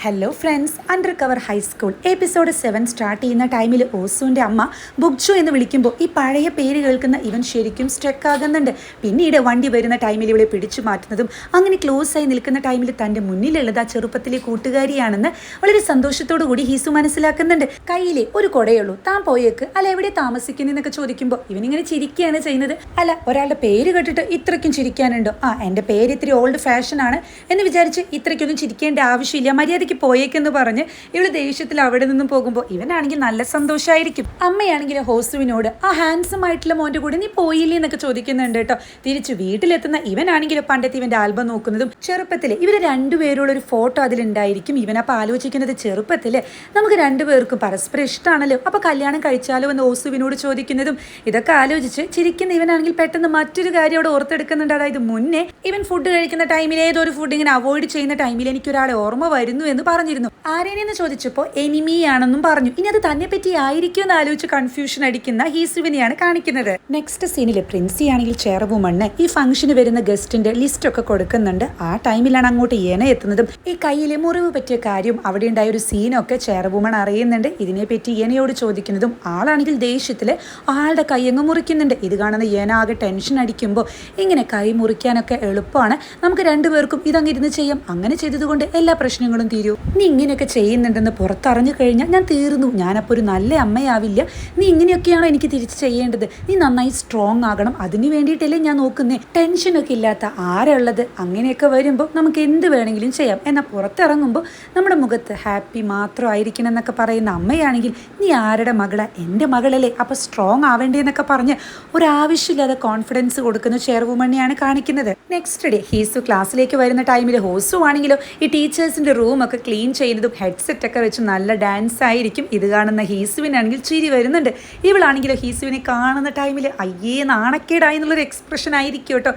Hello friends, under cover high school episode 7 start ചെയ്യുന്ന ടൈമിൽ ഓസുവിൻ്റെ അമ്മ ബുക്ചു എന്ന് വിളിക്കുമ്പോൾ ഈ പഴയ പേര് കേൾക്കുന്ന ഇവൻ ശരിക്കും സ്ട്രക്ക് ആകുന്നുണ്ട്. പിന്നീട് വണ്ടി വരുന്ന ടൈമിൽ ഇവളെ പിടിച്ചു മാറ്റുന്നതും അങ്ങനെ ക്ലോസ് ആയി നിൽക്കുന്ന ടൈമിൽ തൻ്റെ മുന്നിലുള്ളത് ആ ചെറുപ്പത്തിലെ കൂട്ടുകാരിയാണെന്ന് വളരെ സന്തോഷത്തോടു കൂടി ഹീസു മനസ്സിലാക്കുന്നുണ്ട്. കയ്യിലെ ഒരു കൊടയുള്ളൂ, താൻ പോയേക്ക് അല്ല എവിടെ താമസിക്കുന്നതെന്നൊക്കെ ചോദിക്കുമ്പോൾ ഇവനിങ്ങനെ ചിരിക്കുകയാണ് ചെയ്യുന്നത്. അല്ല, ഒരാളുടെ പേര് കേട്ടിട്ട് ഇത്രയ്ക്കും ചിരിക്കാനുണ്ടോ? എൻ്റെ പേര് ഇത്തിരി ഓൾഡ് ഫാഷൻ ആണ് എന്ന് വിചാരിച്ച് ഇത്രയ്ക്കൊന്നും ചിരിക്കേണ്ട ആവശ്യമില്ല, മര്യാദ പോയേക്കെന്ന് പറഞ്ഞ് ഇവള് ദേഷ്യത്തിൽ അവിടെ നിന്നും പോകുമ്പോൾ ഇവനാണെങ്കിൽ നല്ല സന്തോഷമായിരിക്കും. അമ്മയാണെങ്കിൽ ഹോസുവിനോട് ആ ഹാൻസം ആയിട്ടുള്ള മോൻ്റെ കൂടെ നീ പോയില്ലേ എന്നൊക്കെ ചോദിക്കുന്നുണ്ട് കേട്ടോ. തിരിച്ചു വീട്ടിലെത്തുന്ന ഇവനാണെങ്കിൽ പണ്ടത്തെ ഇവന്റെ ആൽബം നോക്കുന്നതും ചെറുപ്പത്തില് ഇവര് രണ്ടുപേരുള്ള ഒരു ഫോട്ടോ അതിലുണ്ടായിരിക്കും. ഇവനപ്പോൾ ആലോചിക്കുന്നത് ചെറുപ്പത്തില് നമുക്ക് രണ്ടുപേർക്കും പരസ്പരം ഇഷ്ടമാണല്ലോ, അപ്പൊ കല്യാണം കഴിച്ചാലോ എന്ന് ഹോസുവിനോട് ചോദിക്കുന്നതും ഇതൊക്കെ ആലോചിച്ച് ചിരിക്കുന്ന ഇവനാണെങ്കിൽ പെട്ടെന്ന് മറ്റൊരു കാര്യം അവിടെ ഓർത്തെടുക്കുന്നുണ്ട്. അതായത് മുന്നേ ഇവൻ ഫുഡ് കഴിക്കുന്ന ടൈമിൽ ഏതൊരു ഫുഡ് ഇങ്ങനെ അവോയ്ഡ് ചെയ്യുന്ന ടൈമിൽ എനിക്കൊരാളെ ഓർമ്മ വരുന്നു എന്ന് പറഞ്ഞിരുന്നു. ആരേനെന്ന് ചോദിച്ചപ്പോൾ എനിമിയാണെന്നും പറഞ്ഞു. ഇനി അത് തന്നെ പറ്റി ആയിരിക്കും എന്ന് ആലോചിച്ച് കൺഫ്യൂഷൻ അടിക്കുന്ന ഹീസുവിനെയാണ് കാണിക്കുന്നത്. നെക്സ്റ്റ് സീനിൽ പ്രിൻസി ആണെങ്കിൽ ചെയർവുമണ്ണ് ഈ ഫംഗ്ഷന് വരുന്ന ഗസ്റ്റിന്റെ ലിസ്റ്റ് ഒക്കെ കൊടുക്കുന്നുണ്ട്. ആ ടൈമിലാണ് അങ്ങോട്ട് ഏന എത്തുന്നതും ഈ കയ്യിലെ മുറിവ് പറ്റിയ കാര്യം അവിടെ ഉണ്ടായ ഒരു സീനൊക്കെ ചെയർവുമൺ അറിയുന്നുണ്ട്. ഇതിനെപ്പറ്റി ഏനയോട് ചോദിക്കുന്നതും ആളാണെങ്കിൽ ദേഷ്യത്തില് ആളുടെ കൈയങ്ങ് മുറിക്കുന്നുണ്ട്. ഇത് കാണുന്ന ഏന ആകെ ടെൻഷൻ അടിക്കുമ്പോൾ ഇങ്ങനെ കൈ മുറിക്കാനൊക്കെ എളുപ്പമാണ്, നമുക്ക് രണ്ടുപേർക്കും ഇതങ്ങ് ഇരുന്ന് ചെയ്യാം, അങ്ങനെ ചെയ്തതുകൊണ്ട് എല്ലാ പ്രശ്നങ്ങളും തീരൂ, നീ ഇങ്ങനെയൊക്കെ ചെയ്യുന്നുണ്ടെന്ന് പുറത്തറിഞ്ഞു കഴിഞ്ഞാൽ ഞാൻ തീർന്നു, ഞാനപ്പോൾ ഒരു നല്ല അമ്മയാവില്ല, നീ ഇങ്ങനെയൊക്കെയാണോ എനിക്ക് തിരിച്ച് ചെയ്യേണ്ടത്, നീ നന്നായി സ്ട്രോങ് ആകണം, അതിന് വേണ്ടിയിട്ടല്ലേ ഞാൻ നോക്കുന്നേ, ടെൻഷനൊക്കെ ഇല്ലാത്ത ആരുള്ളത്, അങ്ങനെയൊക്കെ വരുമ്പോൾ നമുക്ക് എന്ത് വേണമെങ്കിലും ചെയ്യാം, എന്നാൽ പുറത്തിറങ്ങുമ്പോൾ നമ്മുടെ മുഖത്ത് ഹാപ്പി മാത്രമായിരിക്കണം എന്നൊക്കെ പറയുന്ന അമ്മയാണെങ്കിൽ നീ ആരുടെ മകളാ, എൻ്റെ മകളല്ലേ, അപ്പോൾ സ്ട്രോങ് ആവേണ്ടതെന്നൊക്കെ പറഞ്ഞ് ഒരാവശ്യമില്ലാതെ കോൺഫിഡൻസ് കൊടുക്കുന്ന ചെയർവുമണിയാണ് കാണിക്കുന്നത്. നെക്സ്റ്റ് ഡേ ഹീസു ക്ലാസ്സിലേക്ക് വരുന്ന ടൈമിൽ ഹോസു ആണെങ്കിലോ ഈ ടീച്ചേഴ്സിൻ്റെ റൂമൊക്കെ ക്ലീൻ ചെയ്യുന്നതും ഹെഡ്സെറ്റൊക്കെ വെച്ച് നല്ല ഡാൻസ് ആയിരിക്കും. ഇത് കാണുന്ന ഹീസുവിനാണെങ്കിൽ ചിരി വരുന്നുണ്ട്. ഇവളാണെങ്കിലോ ഹീസുവിനെ കാണുന്ന ടൈമിൽ അയ്യേ നാണക്കേടായി എന്നുള്ളൊരു എക്സ്പ്രഷൻ ആയിരിക്കും കേട്ടോ.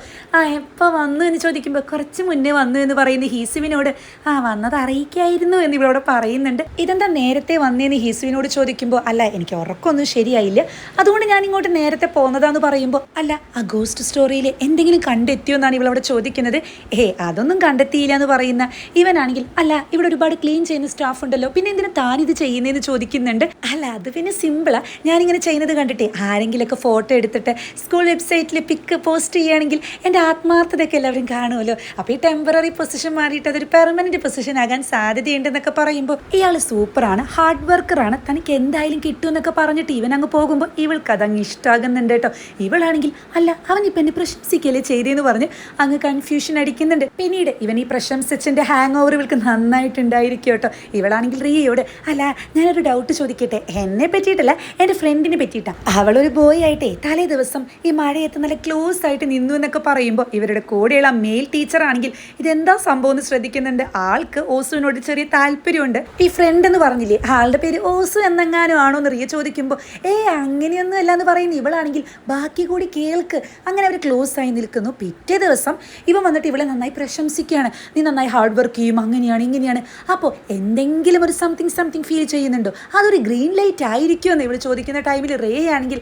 എപ്പോൾ വന്നു എന്ന് ചോദിക്കുമ്പോൾ കുറച്ച് മുന്നേ വന്നു എന്ന് പറയുന്ന ഹീസുവിനോട് വന്നത് അറിയിക്കായിരുന്നു എന്ന് ഇവളോട് പറയുന്നുണ്ട്. ഇതെന്താ നേരത്തെ വന്നേന്ന് ഹീസുവിനോട് ചോദിക്കുമ്പോൾ അല്ല എനിക്ക് ഉറക്കമൊന്നും ശരിയായില്ല, അതുകൊണ്ട് ഞാൻ ഇങ്ങോട്ട് നേരത്തെ പോകുന്നതാന്ന് പറയുമ്പോൾ അല്ല ആ ഗോസ്റ്റ് സ്റ്റോറിയിൽ എന്തെങ്കിലും കണ്ടെത്തിയോ എന്നാണ് ഇവളവിടെ ചോദിക്കുന്നത്. അതൊന്നും കണ്ടെത്തിയില്ല എന്ന് പറയുന്ന ഇവനാണെങ്കിൽ അല്ല ഇവിടെ ഒരുപാട് ക്ലീൻ ചെയ്യുന്ന സ്റ്റാഫ് ഉണ്ടല്ലോ, പിന്നെ എന്തിനാ താനിത് ചെയ്യുന്നതെന്ന് ചോദിക്കുന്നുണ്ട്. അല്ല അത് പിന്നെ സിമ്പിളാ, ഞാനിങ്ങനെ ചെയ്യുന്നത് കണ്ടിട്ടേ ആരെങ്കിലുമൊക്കെ ഫോട്ടോ എടുത്തിട്ട് സ്കൂൾ വെബ്സൈറ്റിൽ പിക്ക് പോസ്റ്റ് ചെയ്യുകയാണെങ്കിൽ എൻ്റെ ആത്മാർത്ഥതയൊക്കെ എല്ലാവരും കാണുമല്ലോ, അപ്പോൾ ഈ ടെമ്പററി പൊസിഷൻ മാറിയിട്ട് അതൊരു പെർമനന്റ് പൊസിഷൻ ആകാൻ സാധ്യതയുണ്ടെന്നൊക്കെ പറയുമ്പോൾ ഇയാൾ സൂപ്പറാണ്, ഹാർഡ് വർക്കറാണ്, തനിക്ക് എന്തായാലും കിട്ടുമെന്നൊക്കെ പറഞ്ഞിട്ട് ഇവൻ അങ്ങ് പോകുമ്പോൾ ഇവൾക്ക് അതങ്ങ് ഇഷ്ടമാകുന്നുണ്ട് കേട്ടോ. ഇവളാണെങ്കിൽ അല്ല അവൻ ഇപ്പം എന്നെ പ്രശംസിക്കല്ലേ ചെയ്തതെന്ന് പറഞ്ഞ് അങ്ങ് കൺഫ്യൂഷൻ അടിക്കുന്നുണ്ട്. പിന്നീട് ഇവൻ ഈ പ്രശംസിച്ചതിൻ്റെ ഹാങ് ഓവർ ഇവൾക്ക് നന്നായിട്ടുണ്ടായിരിക്കും കേട്ടോ. ഇവളാണെങ്കിൽ റിയയോട് അല്ല ഞാനൊരു ഡൗട്ട് ചോദിക്കട്ടെ, എന്നെ പറ്റിയിട്ടല്ല എൻ്റെ ഫ്രണ്ടിനെ പറ്റിയിട്ടാണ്, അവളൊരു ബോയ് ആയിട്ടേ തലേ ദിവസം ഈ മഴയത്ത് നല്ല ക്ലോസ് ആയിട്ട് നിന്നു എന്നൊക്കെ പറയുമ്പോൾ ഇവരുടെ കൂടെയുള്ള മെയിൽ ടീച്ചർ ആണെങ്കിൽ ഇതെന്താ സംഭവം എന്ന് ശ്രദ്ധിക്കുന്നുണ്ട്. ആൾക്ക് ഓസുവിനോട് ചെറിയ താല്പര്യമുണ്ട്. ഈ ഫ്രണ്ട് എന്ന് പറഞ്ഞില്ലേ ആളുടെ പേര് ഓസു എന്നെങ്ങാനും ആണോ എന്ന് റിയ ചോദിക്കുമ്പോൾ അങ്ങനെയൊന്നും അല്ല എന്ന് പറയുന്ന ഇവളാണെങ്കിൽ ബാക്കി കൂടി കേൾക്ക്. അങ്ങനെ അവർ ക്ലോസ് ആയി നിൽക്കുന്നു. പിറ്റേ ദിവസം ഇവൻ വന്നിട്ട് ഇവളെ നന്നായി പ്രശംസിക്കുകയാണ്, നീ നന്നായി ഹാർഡ് വർക്ക് ചെയ്യും, അങ്ങനെയാണ് ഇങ്ങനെയാണ്. അപ്പോൾ എന്തെങ്കിലും ഒരു സംതിങ് ഫീൽ ചെയ്യുന്നുണ്ടോ, അതൊരു ഗ്രീൻ ലൈറ്റ് ആയിരിക്കുമോ എന്ന് ഇവൾ ചോദിക്കുന്ന ടൈമിൽ റേ ആണെങ്കിൽ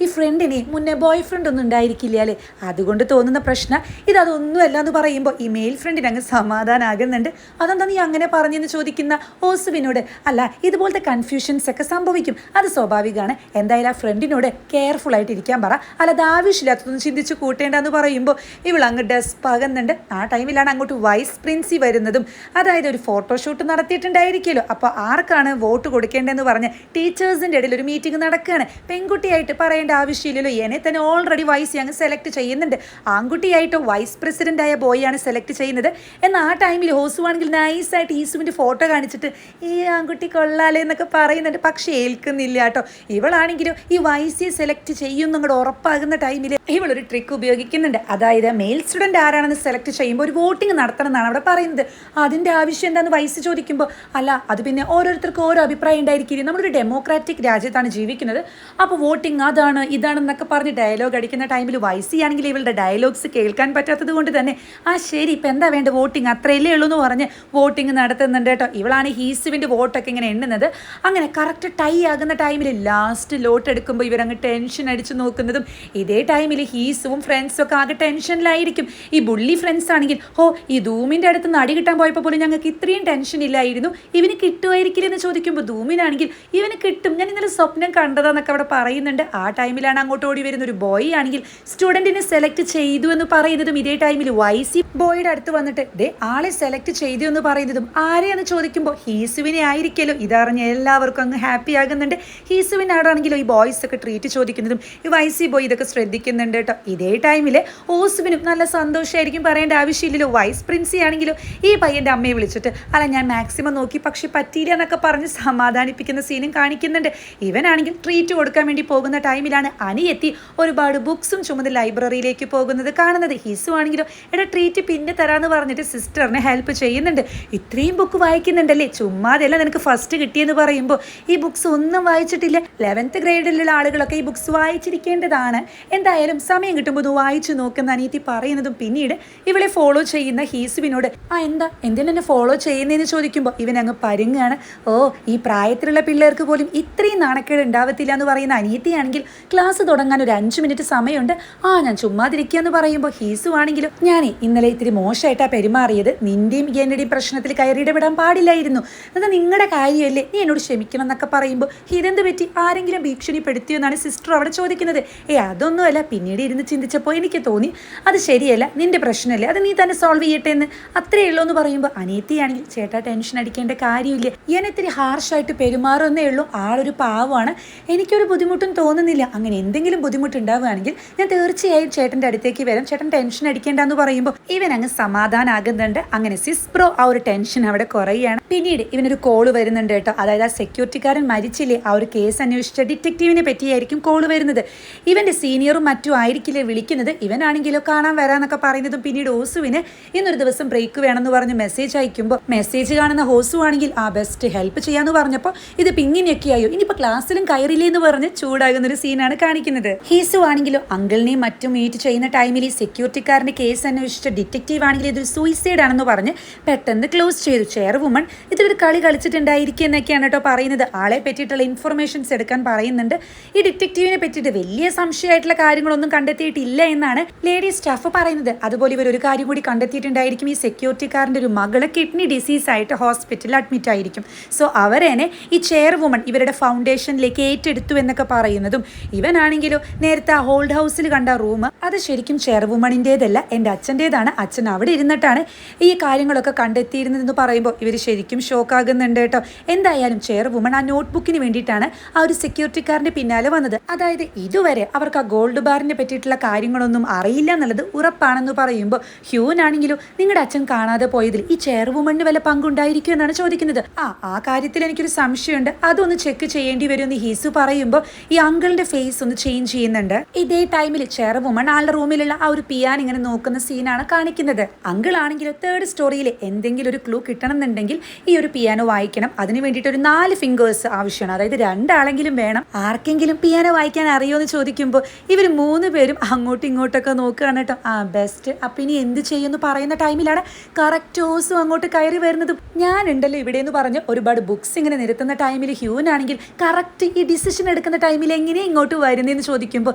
ഈ ഫ്രണ്ടിനെ മുന്നേ ബോയ് ഫ്രണ്ട് ഒന്നും ഉണ്ടായിരിക്കില്ല അല്ലേ, അതുകൊണ്ട് തോന്നുന്ന പ്രശ്നം ഇതൊന്നുമല്ല എന്ന് പറയുമ്പോൾ ഈ മെയിൽ ഫ്രണ്ടിന് അങ്ങ് സമാധാനമാകുന്നുണ്ട്. അതെന്താ നീ അങ്ങനെ പറഞ്ഞെന്ന് ചോദിക്കുന്ന ഓസുവിനോട് അല്ല ഇതുപോലത്തെ കൺഫ്യൂഷൻസ് ഒക്കെ സംഭവിക്കും, അത് സ്വാഭാവികമാണ്, എന്തായാലും ആ ഫ്രണ്ടിനോട് കെയർഫുൾ ആയിട്ട് ഇരിക്കാൻ പറ, അല്ലാതെ ആവശ്യമില്ലാത്തതൊന്നും ചിന്തിച്ച് കൂട്ടേണ്ടെന്ന് പറയുമ്പോൾ ഇവൾ അങ്ങ് ഡെസ്പാകുന്നുണ്ട്. ആ ടൈമിലാണ് അങ്ങോട്ട് വൈസ് പ്രിൻസി വരുന്നതും അതായത് ഒരു ഫോട്ടോഷൂട്ട് നടത്തിയിട്ടുണ്ടായിരിക്കുമല്ലോ, അപ്പോൾ ആർക്കാണ് വോട്ട് കൊടുക്കേണ്ടതെന്ന് പറഞ്ഞ് ടീച്ചേഴ്സിൻ്റെ ഇടയിൽ ഒരു മീറ്റിംഗ് നടക്കുകയാണ്. പെൺകുട്ടിയായിട്ട് പറയേണ്ട ആവശ്യമില്ലല്ലോ, എന്നെ തന്നെ ഓൾറെഡി വൈസ് അങ്ങ് സെലക്ട് ചെയ്യുന്നുണ്ട്, ആൺകുട്ടിയായിട്ടോ വൈസ് പ്രസിഡൻ്റായ ബോയാണ് സെലക്ട് ചെയ്യുന്നത്. എന്നാൽ ആ ടൈമിൽ ഹോസു ആണെങ്കിൽ നൈസായിട്ട് ഈസുവിൻ്റെ ഫോട്ടോ കാണിച്ചിട്ട് ഈ ആൺകുട്ടി കൊള്ളാലേ എന്നൊക്കെ പറയുന്നുണ്ട്, പക്ഷേ ഏൽക്കുന്നില്ല കേട്ടോ. ഇവളാണെങ്കിലും ഈ വൈസിയെ സെലക്ട് ചെയ്യുമെന്ന് അങ്ങോട്ട് ഉറപ്പാകുന്ന ടൈമിൽ ഇവളൊരു ട്രിക്ക് ഉപയോഗിക്കുന്നുണ്ട്. അതായത് മെയിൽ സ്റ്റുഡൻറ്റ് ആരാണെന്ന് സെലക്ട് ചെയ്യുമ്പോൾ ഒരു വോട്ടിംഗ് നടത്തണം എന്നാണ് അവിടെ പറയുന്നത്. അതിൻ്റെ ആവശ്യം എന്താണെന്ന് വൈസ് ചോദിക്കുമ്പോൾ അല്ല അത് പിന്നെ ഓരോരുത്തർക്കും ഓരോ അഭിപ്രായം ഉണ്ടായിരിക്കും, നമ്മളൊരു ഡെമോക്രാറ്റിക് രാജ്യത്താണ് ജീവിക്കുന്നത്, അപ്പോൾ വോട്ടിംഗ് അതാണ് ഇതാണെന്നൊക്കെ പറഞ്ഞ് ഡയലോഗ് അടിക്കുന്ന ടൈമിൽ വൈസി ആണെങ്കിൽ ഇവളുടെ ഡയലോഗ്സ് കേൾക്കാൻ പറ്റാത്തത് കൊണ്ട് തന്നെ ശരി ഇപ്പം എന്താ വേണ്ട വോട്ടിംഗ് അത്രയല്ലേ ഉള്ളൂ എന്ന് പറഞ്ഞ് വോട്ടിംഗ് നടത്തുന്നുണ്ട് കേട്ടോ. ഇവളാണ് ഹീസുവിൻ്റെ വോട്ടൊക്കെ ഇങ്ങനെ എണ്ണുന്നത്. അങ്ങനെ കറക്റ്റ് ടൈ ആകുന്ന ടൈമിൽ ലാസ്റ്റ് ലോട്ട് എടുക്കുമ്പോൾ ഇവരങ്ങ് ടെൻഷൻ അടിച്ച് നോക്കുന്നതും ഇതേ ടൈമിൽ ഹീസുവും ഫ്രണ്ട്സും ഒക്കെ ആകെ ടെൻഷനിലായിരിക്കും. ഈ ബുള്ളി ഫ്രണ്ട്സ് ആണെങ്കിൽ ഈ ധൂമിൻ്റെ അടുത്ത് നിന്ന് അടി കിട്ടാൻ പോയപ്പോൾ പോലും ഞങ്ങൾക്ക് നിനക്ക് ഇത്രയും ടെൻഷൻ ഇല്ലായിരുന്നു, ഇവന് കിട്ടുമായിരിക്കില്ലെന്ന് ചോദിക്കുമ്പോൾ ധൂമിനാണെങ്കിൽ ഇവന് കിട്ടും, ഞാൻ ഇന്നലെ സ്വപ്നം കണ്ടതാന്നൊക്കെ അവിടെ പറയുന്നുണ്ട്. ആ ടൈമിലാണ് അങ്ങോട്ട് ഓടി വരുന്ന ഒരു ബോയ് ആണെങ്കിൽ സ്റ്റുഡൻറ്റിനെ സെലക്ട് ചെയ്തു എന്ന് പറയുന്നതും ഇതേ ടൈമിൽ വൈസി ബോയുടെ അടുത്ത് വന്നിട്ട് ദേ ആളെ സെലക്ട് ചെയ്തു എന്ന് പറയുന്നതും ആരെയെന്ന് ചോദിക്കുമ്പോൾ ഹീസുവിനെ ആയിരിക്കല്ലോ. ഇതറിഞ്ഞ് എല്ലാവർക്കും അങ്ങ് ഹാപ്പി ആകുന്നുണ്ട്. ഹീസുവിനാടാണെങ്കിലോ ഈ ബോയ്സ് ഒക്കെ ട്രീറ്റ് ചോദിക്കുന്നതും ഈ വൈസി ബോയ് ഇതൊക്കെ ശ്രദ്ധിക്കുന്നുണ്ട് കേട്ടോ. ഇതേ ടൈമിൽ ഓസുവിനും നല്ല സന്തോഷമായിരിക്കും, പറയേണ്ട ആവശ്യമില്ലല്ലോ. വൈസ് പ്രിൻസി ആണെങ്കിലോ ഈ പയ്യൻ്റെ അമ്മയെ വിളിച്ചിട്ട് അല്ല ഞാൻ മാക്സിമം നോക്കി പക്ഷെ പറ്റിയില്ല എന്നൊക്കെ പറഞ്ഞ് സമാധാനിപ്പിക്കുന്ന സീനും കാണിക്കുന്നുണ്ട്. ഇവനാണെങ്കിൽ ട്രീറ്റ് കൊടുക്കാൻ വേണ്ടി പോകുന്ന ടൈമിലാണ് അനിയെത്തി ഒരുപാട് ബുക്സും ചുമന്ന് ലൈബ്രറിയിലേക്ക് പോകുന്നത് കാണുന്നത്. ഹിസു ആണെങ്കിലോ എടാ ട്രീറ്റ് പിന്നെ തരാമെന്ന് പറഞ്ഞിട്ട് സിസ്റ്ററിനെ ഹെൽപ്പ് ചെയ്യുന്നുണ്ട്. ഇത്രയും ബുക്ക് വായിക്കുന്നുണ്ടല്ലേ, ചുമ്മാതെല്ലാം നിനക്ക് ഫസ്റ്റ് കിട്ടിയെന്ന് പറയുമ്പോൾ ഈ ബുക്സ് ഒന്നും വായിച്ചിട്ടില്ല. 11th ഗ്രേഡിലുള്ള ആളുകളൊക്കെ ഈ ബുക്സ് വായിച്ചിരിക്കേണ്ടതാണ്. എന്തായാലും സമയം കിട്ടുമ്പോൾ ഒന്ന് വായിച്ചു നോക്കുന്ന അനിയത്തി പറയുന്നതും പിന്നീട് ഇവളെ ഫോളോ ചെയ്യുന്ന ഹീസുവിനോട് എന്തിനാ എന്നെ ഫോളോ ചെയ്യുന്നതെന്ന് ചോദിക്കുമ്പോൾ ഇവൻ അങ്ങ് പരുങ്ങാണ്. ഓ ഈ പ്രായത്തിലുള്ള പിള്ളേർക്ക് പോലും ഇത്രയും നാണക്കേട് ഉണ്ടാവത്തില്ല എന്ന് പറയുന്ന അനിയത്തിയാണെങ്കിൽ ക്ലാസ് തുടങ്ങാൻ ഒരു 5 മിനിറ്റ് സമയമുണ്ട്, ഞാൻ ചുമ്മാതിരിക്കുക എന്ന് പറയുമ്പോൾ ഹീസു ആണെങ്കിലും ഞാനേ ഇന്നലെ ഇത്തിരി മോശമായിട്ടാണ് പെരുമാറിയത്, നിന്റെയും എന്റെയും പ്രശ്നത്തിൽ കയറിയിടപെടാൻ പാടില്ലായിരുന്നു, അത് നിങ്ങളുടെ കാര്യമല്ലേ, നീ എന്നോട് ക്ഷമിക്കണം എന്നൊക്കെ പറയുമ്പോൾ ഇതെന്ത് പറ്റി, ആരെങ്കിലും ഭീഷണിപ്പെടുത്തിയോ എന്നാണ് സിസ്റ്റർ അവിടെ ചോദിക്കുന്നത്. അതൊന്നുമല്ല, പിന്നീട് ഇരുന്ന് ചിന്തിച്ചപ്പോൾ എനിക്ക് തോന്നി അത് ശരിയല്ല, നിന്റെ പ്രശ്നമല്ലേ, അത് നീ തന്നെ സോൾവ് ചെയ്യട്ടെ എന്ന്, അത്രയേ ഉള്ളൂ എന്ന് പറയുമ്പോൾ അനിയത്തിയാണെങ്കിൽ ചേട്ടാ ടെൻഷൻ അടിക്കേണ്ട കാര്യമില്ല, ഞാൻ ഇത്തിരി ഹാർഷായിട്ട് പെരുമാറുന്നേ ഉള്ളൂ, ആളൊരു പാവമാണ്, എനിക്കൊരു ബുദ്ധിമുട്ടും തോന്നുന്നില്ല, അങ്ങനെ എന്തെങ്കിലും ബുദ്ധിമുട്ടുണ്ടാവുകയാണെങ്കിൽ ഞാൻ തീർച്ചയായും ചേട്ടൻ്റെ അടുത്തേക്ക് വരാം, ചേട്ടൻ ടെൻഷൻ അടിക്കേണ്ടെന്ന് പറയുമ്പോൾ ഇവൻ അങ്ങ് സമാധാനാകുന്നുണ്ട്. അങ്ങനെ സിസ് ബ്രോ ആ ഒരു ടെൻഷൻ അവിടെ കുറയുകയാണ്. പിന്നീട് ഇവനൊരു കോള് വരുന്നുണ്ട് കേട്ടോ, അതായത് ആ സെക്യൂരിറ്റിക്കാരൻ മരിച്ചില്ലേ, ആ ഒരു കേസ് അന്വേഷിച്ച ഡിറ്റക്റ്റീവിനെ പറ്റിയായിരിക്കും കോള് വരുന്നത്. ഇവന്റെ സീനിയറും മറ്റും ആയിരിക്കില്ലേ വിളിക്കുന്നത്. ഇവനാണെങ്കിലോ കാണാൻ വരാന്നൊക്കെ പറയുന്നതും പിന്നീട് ഓസുവിന് ഇന്നൊരു ദിവസം ബ്രേക്ക് വേണമെന്ന് പറഞ്ഞ് മെസ്സേജ് അയക്കുമ്പോൾ മെസ്സേജ് കാണുന്ന ഹോസു ആണെങ്കിൽ ആ ബെസ്റ്റ് ഹെൽപ്പ് ചെയ്യാന്ന് പറഞ്ഞപ്പോൾ ഇത് പിങ്ങിനെയൊക്കെയായോ, ഇനിയിപ്പോൾ ക്ലാസ്സിലും കയറില്ലേ എന്ന് പറഞ്ഞ് ചൂടാകുന്ന ഒരു സീനാണ് കാണിക്കുന്നത്. ഹീസു ആണെങ്കിലോ അങ്കിളിനെയും മറ്റും മീറ്റ് ചെയ്യുന്ന ടൈമിൽ ഈ സെക്യൂരിറ്റിക്കാരന്റെ കേസ് അന്വേഷിച്ച ഡിറ്റക്റ്റീവ് ആണെങ്കിൽ ഇതൊരു സൂയിസൈഡ് ആണെന്ന് പറഞ്ഞ് പെട്ടെന്ന് ക്ലോസ് ചെയ്തു. ചെയർ വുമൺ ഇതൊരു കളി കളിച്ചിട്ടുണ്ടായിരിക്കും എന്നൊക്കെയാണ് കേട്ടോ പറയുന്നത്. ആളെ പറ്റിയിട്ടുള്ള ഇൻഫർമേഷൻസ് എടുക്കാൻ പറയുന്നുണ്ട്. ഈ ഡിറ്റക്റ്റീവിനെ പറ്റിയിട്ട് വലിയ സംശയമായിട്ടുള്ള കാര്യങ്ങളൊന്നും കണ്ടെത്തിയിട്ടില്ല എന്നാണ് ലേഡി സ്റ്റാഫ് പറയുന്നത്. അതുപോലെ ഇവർ ഒരു കാര്യം കൂടി കണ്ടെത്തിയിട്ടുണ്ടായിരിക്കും, ഈ സെക്യൂരിറ്റിക്കാരൻ്റെ ഒരു മകള് കിഡ്നി ഡിസീസ് ആയിട്ട് ഹോസ്പിറ്റലിൽ അഡ്മിറ്റ് ആയിരിക്കും. സോ അവരെന്നെ ഈ ചെയർ വുമൺ ഇവരുടെ ഫൗണ്ടേഷനിലേക്ക് ഏറ്റെടുത്തു എന്നൊക്കെ പറയുന്നതും ഇവനാണെങ്കിലോ നേരത്തെ ആ ഹോൾഡ് ഹൗസിൽ കണ്ട റൂം അത് ശരിക്കും ചെയർ വുമണിൻ്റേതല്ല, എൻ്റെ അച്ഛൻ്റേതാണ്, അച്ഛൻ അവിടെ ഇരുന്നിട്ടാണ് ഈ കാര്യങ്ങളൊക്കെ കണ്ടെത്തിയിരുന്നതെന്ന് പറയുമ്പോൾ ഇവർ ശരിക്കും ഷോക്കാകുന്നുണ്ട് കേട്ടോ. എന്തായാലും ചെയർ വുമൺ ആ നോട്ട്ബുക്കിന് വേണ്ടിയിട്ടാണ് ആ ഒരു സെക്യൂരിറ്റിക്കാരൻ്റെ പിന്നാലെ വന്നത്. അതായത് ഇതുവരെ അവർക്ക് ആ ഗോൾഡ് ബാറിനെ പറ്റിയിട്ടുള്ള കാര്യങ്ങളൊന്നും അറിയില്ല എന്നുള്ളത് ഉറപ്പാണെന്ന് പറയുമ്പോൾ ഹ്യൂനാണെങ്കിലും നിങ്ങളുടെ അച്ഛൻ കാണാതെ പോയതിൽ ഈ ചെയർ വുമണിന് വല്ല പങ്കുണ്ടായിരിക്കും എന്നാണ് ചോദിക്കുന്നത്. ആ കാര്യത്തിൽ എനിക്കൊരു സംശയമുണ്ട്, അതൊന്ന് ചെക്ക് ചെയ്യേണ്ടി വരുമെന്ന് ഹീസു പറയുമ്പോൾ ഈ അങ്കിളിന്റെ ഫേസ് ഒന്ന് ചേഞ്ച് ചെയ്യുന്നുണ്ട്. ഇതേ ടൈമിൽ ചെയർ വുമൺ ആളുടെ റൂമിലുള്ള ആ ഒരു പിയാൻ ഇങ്ങനെ നോക്കുന്ന സീനാണ് കാണിക്കുന്നത്. അങ്കിൾ ആണെങ്കിൽ 3rd സ്റ്റോറിയിൽ എന്തെങ്കിലും ഒരു ക്ലൂ കിട്ടണം എന്നുണ്ടെങ്കിൽ ഈ ഒരു പിയാനോ വായിക്കണം, അതിന് വേണ്ടിയിട്ട് ഒരു 4 ഫിംഗേഴ്സ് ആവശ്യമാണ്, അതായത് 2 ആളെങ്കിലും വേണം. ആർക്കെങ്കിലും പിയാനോ വായിക്കാൻ അറിയോ എന്ന് ചോദിക്കുമ്പോൾ ഇവർ 3 പേരും അങ്ങോട്ടും ഇങ്ങോട്ടൊക്കെ നോക്കുകയാണ് കേട്ടോ. ബെസ്റ്റ്, അപ്പം ഇനി എന്ത് ചെയ്യുമെന്ന് പറയുന്ന ടൈമിലാണ് കറക്റ്റ് ഓസും അങ്ങോട്ട് കയറി വരുന്നതും ഞാനുണ്ടല്ലോ ഇവിടെ എന്ന് പറഞ്ഞ് ഒരുപാട് ബുക്സ് ഇങ്ങനെ നിരത്തുന്ന ടൈമിൽ ഹ്യൂനാണെങ്കിൽ കറക്റ്റ് ഈ ഡിസിഷൻ എടുക്കുന്ന ടൈമിൽ എങ്ങനെ ഇങ്ങോട്ട് വരുന്നതെന്ന് ചോദിക്കുമ്പോൾ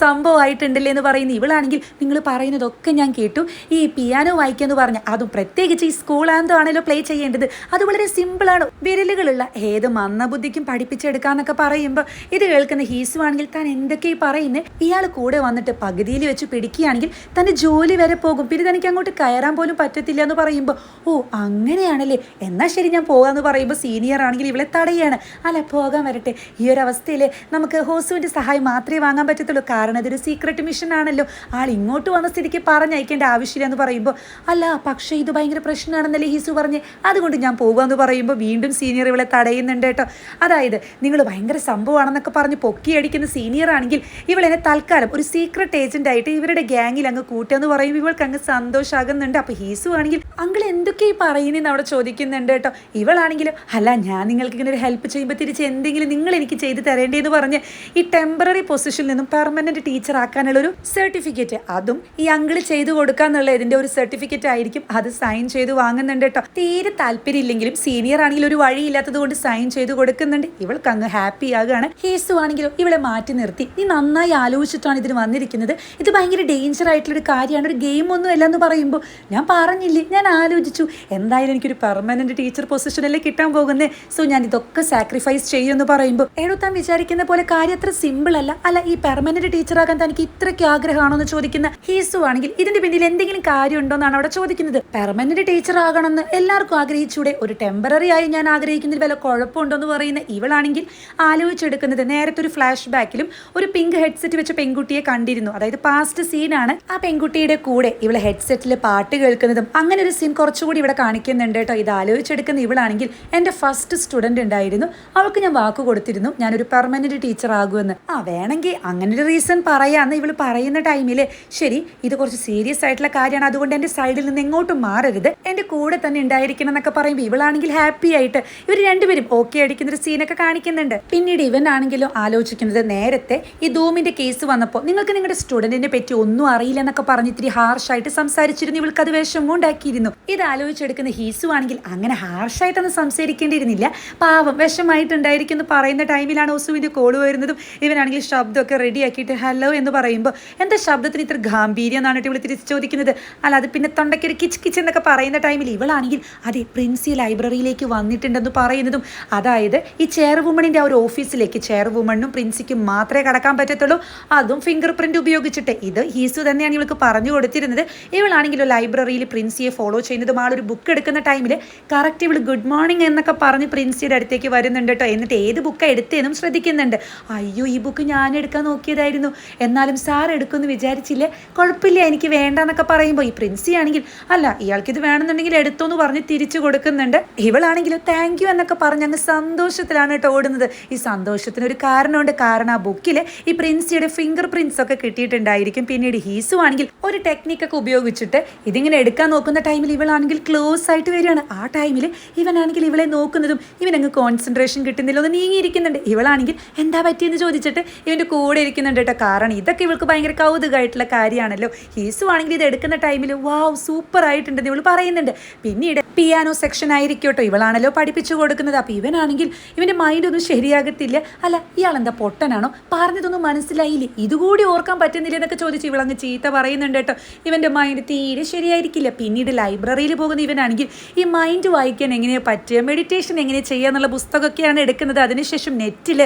സംഭവമായിട്ടുണ്ടല്ലേ എന്ന് പറയുന്ന ഇവളാണെങ്കിൽ നിങ്ങൾ പറയുന്നതൊക്കെ ഞാൻ കേട്ടു, ഈ പിയാനോ വായിക്കാന്ന് പറഞ്ഞാൽ അതും പ്രത്യേകിച്ച് ഈ സ്കൂൾ ആന്തോ ആണല്ലോ പ്ലേ ചെയ്യേണ്ടത്, അത് വളരെ സിമ്പിളാണ്, വിരലുകളുള്ള ഏത് മന്ദബുദ്ധിക്കും പഠിപ്പിച്ചെടുക്കാന്നൊക്കെ പറയുമ്പോൾ ഇത് കേൾക്കുന്ന ഹീസു ആണെങ്കിൽ താൻ എന്തൊക്കെയാ പറയുന്നത്, ഇയാൾ കൂടെ വന്നിട്ട് പകുതിയിൽ വെച്ച് പിടിക്കുകയാണെങ്കിൽ തൻ്റെ ജോലി വരെ പോകും, പിന്നെ തനിക്ക് അങ്ങോട്ട് കയറാൻ പോലും പറ്റത്തില്ല എന്ന് പറയുമ്പോൾ ഓ അങ്ങനെയാണല്ലേ, എന്നാൽ ശരി ഞാൻ പോകാമെന്ന് പറയുമ്പോൾ സീനിയർ ആണെങ്കിൽ ഇവളെ തടയാണ്. അല്ല പോകാൻ വരട്ടെ, ഈ ഒരു അവസ്ഥയിൽ നമുക്ക് ഹോസുവിൻ്റെ സഹായം മാത്രമേ വാങ്ങാൻ പറ്റത്തുള്ളൂ, കാരണം ഇതൊരു സീക്രട്ട് മിഷൻ ആണല്ലോ, ആൾ ഇങ്ങോട്ട് വന്ന സ്ഥിതിക്ക് പറഞ്ഞയക്കേണ്ട ആവശ്യമില്ല എന്ന് പറയുമ്പോൾ അല്ല പക്ഷേ ഇത് ഭയങ്കര പ്രശ്നമാണെന്നല്ലേ ഹീസു പറഞ്ഞ്, അതുകൊണ്ട് ഞാൻ പോകാമെന്ന് പറയുമ്പോൾ വീണ്ടും സീനിയർ ഇവളെ തടയുന്നുണ്ട് കേട്ടോ. അതായത് നിങ്ങൾ ഭയങ്കര സംഭവമാണെന്നൊക്കെ പറഞ്ഞ് പൊക്കിയടിക്കുന്ന സീനിയർ ആണെങ്കിൽ ഇവളെന്നെ തൽക്കാലം ഒരു സീക്രട്ട് ഏജന്റ് ആയിട്ട് ഇവരുടെ ഗ്യാങ്ങിൽ അങ്ങ് കൂട്ടുകയെന്ന് പറയുമ്പോൾ ഇവൾക്ക് അങ്ങ് സന്തോഷമാകുന്നുണ്ട്. അപ്പോൾ ഹീസു ആണെങ്കിൽ അങ്കിൾ എന്തൊക്കെയായി പറയുന്നതെന്ന് അവിടെ ചോദിക്കുന്നുണ്ട് കേട്ടോ. ഇവളാണെങ്കിലും അല്ല ഞാൻ നിങ്ങൾക്ക് ഇങ്ങനെ ഒരു ഹെൽപ്പ് ചെയ്യുമ്പോൾ തിരിച്ച് എന്തെങ്കിലും നിങ്ങൾ എനിക്ക് ചെയ്ത് തരേണ്ടതെന്ന് പറഞ്ഞ് ഈ ടെമ്പററി പൊസിഷനിൽ നിന്നും പെർമനന്റ് ടീച്ചർ ആക്കാനുള്ളൊരു സർട്ടിഫിക്കറ്റ് അതും ഈ അങ്കിള് ചെയ്തു കൊടുക്കാന്നുള്ള ഇതിന്റെ ഒരു സർട്ടിഫിക്കറ്റ് ആയിരിക്കും, അത് സൈൻ ചെയ്ത് വാങ്ങുന്നുണ്ട് കേട്ടോ. തീരെ താല്പര്യമില്ലെങ്കിലും സീനിയർ ആണെങ്കിലും ഒരു വഴിയില്ലാത്തത് കൊണ്ട് സൈൻ ചെയ്ത് കൊടുക്കുന്നുണ്ട്. ഇവൾക്ക് അങ്ങ് ഹാപ്പി ആകുകയാണ്. ഹേസു ആണെങ്കിലും ഇവളെ മാറ്റി നിർത്തി നീ നന്നായി ആലോചിച്ചിട്ടാണ് ഇതിന് വന്നിരിക്കുന്നത്, ഇത് ഭയങ്കര ഡേഞ്ചർ ആയിട്ടുള്ളൊരു കാര്യമാണ്, ഒരു ഗെയിം ഒന്നും അല്ല എന്ന് പറയുമ്പോൾ ഞാൻ പറഞ്ഞില്ലേ ഞാൻ ആലോചിച്ചു, എന്തായാലും എനിക്കൊരു പെർമനന്റ് ടീച്ചർ പൊസിഷനല്ലേ കിട്ടാൻ പോകുന്നത്, സോ ഞാൻ ഇതൊക്കെ സാക്രിഫൈസ് ചെയ്യുമെന്ന് പറയുമ്പോൾ എടോ താൻ വിചാരിക്കുന്ന പോലെ കാര്യം അത്ര സിമ്പിൾ അല്ല. അല്ല, ഈ പെർമനന്റ് ടീച്ചറാകാൻ തനിക്ക് ഇത്രയ്ക്ക് ആഗ്രഹമാണോ എന്ന് ചോദിക്കുന്ന ഹീസു ആണെങ്കിൽ ഇതിന്റെ പിന്നിൽ എന്തെങ്കിലും കാര്യം ഉണ്ടോ എന്നാണ് അവിടെ ചോദിക്കുന്നത്. പെർമനന്റ് ടീച്ചർ ആകണമെന്ന് എല്ലാവർക്കും ആഗ്രഹിച്ചൂടെ, ഒരു ടെമ്പററി ആയി ഞാൻ ആഗ്രഹിക്കുന്നതിൽ വല്ല കുഴപ്പമുണ്ടോ എന്ന് പറയുന്ന ഇവളാണെങ്കിൽ ആലോചിച്ചെടുക്കുന്നത് നേരത്തെ ഒരു ഫ്ലാഷ് ബാക്കിലും ഒരു പിങ്ക് ഹെഡ്സെറ്റ് വെച്ച പെൺകുട്ടിയെ കണ്ടിരുന്നു. അതായത് പാസ്റ്റ് സീനാണ്. ആ പെൺകുട്ടിയുടെ കൂടെ ഇവളെ ഹെഡ്സെറ്റിൽ പാട്ട് കേൾക്കുന്നതും അങ്ങനെ ഒരു സീൻ കുറച്ചുകൂടി ഇവിടെ കാണിക്കുന്നുണ്ട് കേട്ടോ. ഇത് ആലോചിച്ചെടുക്കുന്ന ഇവളാണെങ്കിൽ എൻ്റെ ഫസ്റ്റ് സ്റ്റുഡന്റ് ഉണ്ടായിരുന്നു, അവൾക്ക് ഞാൻ വാക്ക് കൊടുത്തിരുന്നു ഞാനൊരു പെർമനന്റ് ടീച്ചർ ആകുമെന്ന്. വേണമെങ്കിൽ അങ്ങനെ ഒരു റീസൺ പറയാന്ന് ഇവള് പറയുന്ന ടൈമില് ശരി ഇത് കുറച്ച് സീരിയസ് ആയിട്ടുള്ള കാര്യമാണ്, അതുകൊണ്ട് എൻ്റെ സൈഡിൽ നിന്ന് എങ്ങോട്ടും മാറരുത്, എൻ്റെ കൂടെ തന്നെ ഉണ്ടായിരിക്കണം എന്നൊക്കെ പറയുമ്പോൾ ഇവളാണെങ്കിൽ ഹാപ്പി ആയിട്ട് ഇവർ രണ്ടുപേരും ഓക്കെ അടിക്കുന്ന ഒരു സീനൊക്കെ കാണിക്കുന്നുണ്ട്. പിന്നീട് ഇവനാണെങ്കിലും ആലോചിക്കുന്നത് നേരത്തെ ഈ ധൂമിന്റെ കേസ് വന്നപ്പോൾ നിങ്ങൾക്ക് നിങ്ങളുടെ സ്റ്റുഡന്റിനെ പറ്റി ഒന്നും അറിയില്ല എന്നൊക്കെ പറഞ്ഞ് ഇത്തിരി ഹാർഷായിട്ട് സംസാരിച്ചിരുന്നു, ഇവൾക്ക് അത് വിഷമം ഉണ്ടാക്കിയിരുന്നു. ഇത് ആലോചിച്ചെടുക്കുന്ന ഹീസു ആണെങ്കിൽ അങ്ങനെ ഹാർഷായിട്ടൊന്നും സംസാരിക്കേണ്ടിയിരുന്നില്ല, പാവം വിഷമായിട്ടുണ്ടായിരിക്കും എന്ന് പറയുന്ന ടൈമിലാണ് ഓസുവിന്റെ കോള് വരുന്നതും ഇവനാണെങ്കിൽ ശബ്ദമൊക്കെ റെഡി ആക്കിയിട്ട് ഹലോ എന്ന് പറയുമ്പോൾ എന്താ ശബ്ദത്തിന് ഇത്ര ഗാംഭീര്യം എന്നാണ് ഇവൾ തിരിച്ച് ചോദിക്കുന്നത്. അല്ല അത് പിന്നെ തൊണ്ടയ്ക്കൊരു കിച്ച് കിച്ച് എന്നൊക്കെ പറയുന്ന ടൈമിൽ ഇവളാണെങ്കിൽ അതെ പ്രിൻസി ലൈബ്രറിയിലേക്ക് വന്നിട്ടുണ്ടെന്ന് പറയുന്നതും, അതായത് ഈ ചെയർ വുമണിന്റെ ആ ഒരു ഓഫീസിലേക്ക് ചെയർ വുമണിനും പ്രിൻസിക്കും മാത്രമേ കടക്കാൻ പറ്റത്തുള്ളൂ, അതും ഫിംഗർ പ്രിന്റ് ഉപയോഗിച്ചിട്ട്. ഇത് ഹീസു തന്നെയാണ് ഇവൾക്ക് പറഞ്ഞു കൊടുത്തിരുന്നത്. ഇവളാണെങ്കിലും ലൈബ്രറിയിൽ പ്രിൻസിയെ ഫോളോ ചെയ്യുന്നതും ആളൊരു ബുക്ക് എടുക്കുന്ന ടൈമിൽ കറക്റ്റ് ഇവൾ ഗുഡ് മോർണിംഗ് എന്നൊക്കെ പറഞ്ഞ് പ്രിൻസിയുടെ അടുത്തേക്ക് വരുന്നുണ്ട് കേട്ടോ. എന്നിട്ട് ഏത് ബുക്കാണ് എടുത്തതെന്നും ശ്രദ്ധിക്കുന്നുണ്ട്. അയ്യോ ഈ ബുക്ക് ഞാൻ എടുക്കാൻ നോക്കിയതായിരുന്നു, എന്നാലും സാർ എടുക്കുമെന്ന് വിചാരിച്ചില്ലേ, കുഴപ്പമില്ല എനിക്ക് വേണ്ട എന്നൊക്കെ പറയുമ്പോൾ ഈ പ്രിൻസി ആണെങ്കിൽ അല്ല ഇയാൾക്ക് ഇത് വേണമെന്നുണ്ടെങ്കിൽ എടുത്തോന്ന് പറഞ്ഞ് തിരിച്ചു കൊടുക്കുന്നുണ്ട്. ഇവളാണെങ്കിലും താങ്ക് യു എന്നൊക്കെ പറഞ്ഞ് അങ്ങ് സന്തോഷത്തിലാണ് കേട്ടോ ഓടുന്നത്. ഈ സന്തോഷത്തിനൊരു കാരണമുണ്ട്, കാരണം ആ ബുക്കിൽ ഈ പ്രിൻസിയുടെ ഫിംഗർ പ്രിന്റ്സ് ഒക്കെ കിട്ടിയിട്ടുണ്ടായിരിക്കും. പിന്നീട് ഹീസു ആണെങ്കിൽ ഒരു ടെക്നിക്കൊക്കെ ഉപയോഗിച്ചിട്ട് ഇതിങ്ങനെ എടുക്കാൻ നോക്കുന്ന ടൈമിൽ ഇവളാണെങ്കിൽ ക്ലോസ് ആയിട്ട് വരികയാണ്. ആ ടൈമിൽ ഇവനാണെങ്കിൽ ഇവളെ നോക്കുന്നതും ഇവനങ്ങ് കോൺസെൻട്രേഷൻ കിട്ടുന്നില്ല, ഒന്ന് നീങ്ങിയിരിക്കുന്നുണ്ട്. ഇവളാണെങ്കിൽ എന്താ പറ്റിയെന്ന് ചോദിച്ചിട്ട് ഇവൻ്റെ കൂടെ ഇരിക്കുന്നുണ്ട് കേട്ടോ. കാരണം ഇതൊക്കെ ഇവൾക്ക് ഭയങ്കര കൗതുകമായിട്ടുള്ള കാര്യമാണല്ലോ. ഹീസു ആണെങ്കിൽ ഇത് എടുക്കുന്ന ടൈമിൽ വാവ് സൂപ്പർ ആയിട്ടുണ്ടെന്ന് ഇവൾ പറയുന്നുണ്ട്. പിന്നീട് പിയാനോ സെക്ഷൻ ആയിരിക്കും കേട്ടോ, ഇവളാണല്ലോ പഠിപ്പിച്ചു കൊടുക്കുന്നത്. അപ്പോൾ ഇവനാണെങ്കിൽ ഇവൻ്റെ മൈൻഡ് ഒന്നും ശരിയാകത്തില്ല. അല്ല ഇയാളെന്താ പൊട്ടനാണോ, പറഞ്ഞതൊന്നും മനസ്സിലായില്ലേ, ഇതുകൂടി ഓർക്കാൻ പറ്റുന്നില്ല എന്നൊക്കെ ചോദിച്ച് ഇവളങ്ങ് ചീത്ത പറയുന്നുണ്ട് കേട്ടോ. ഇവൻ്റെ മൈൻഡ് തീരെ ശരിയായിരിക്കില്ല. പിന്നീട് ലൈബ്രറിയിൽ പോകുന്ന ഇവനാണെങ്കിൽ ഈ മൈൻഡ് വായിക്കാൻ എങ്ങനെയാണ് പറ്റുക, മെഡിറ്റേഷൻ എങ്ങനെ ചെയ്യുക എന്നുള്ള പുസ്തകമൊക്കെയാണ് എടുക്കുന്നത്. അതിനുശേഷം നെറ്റിൽ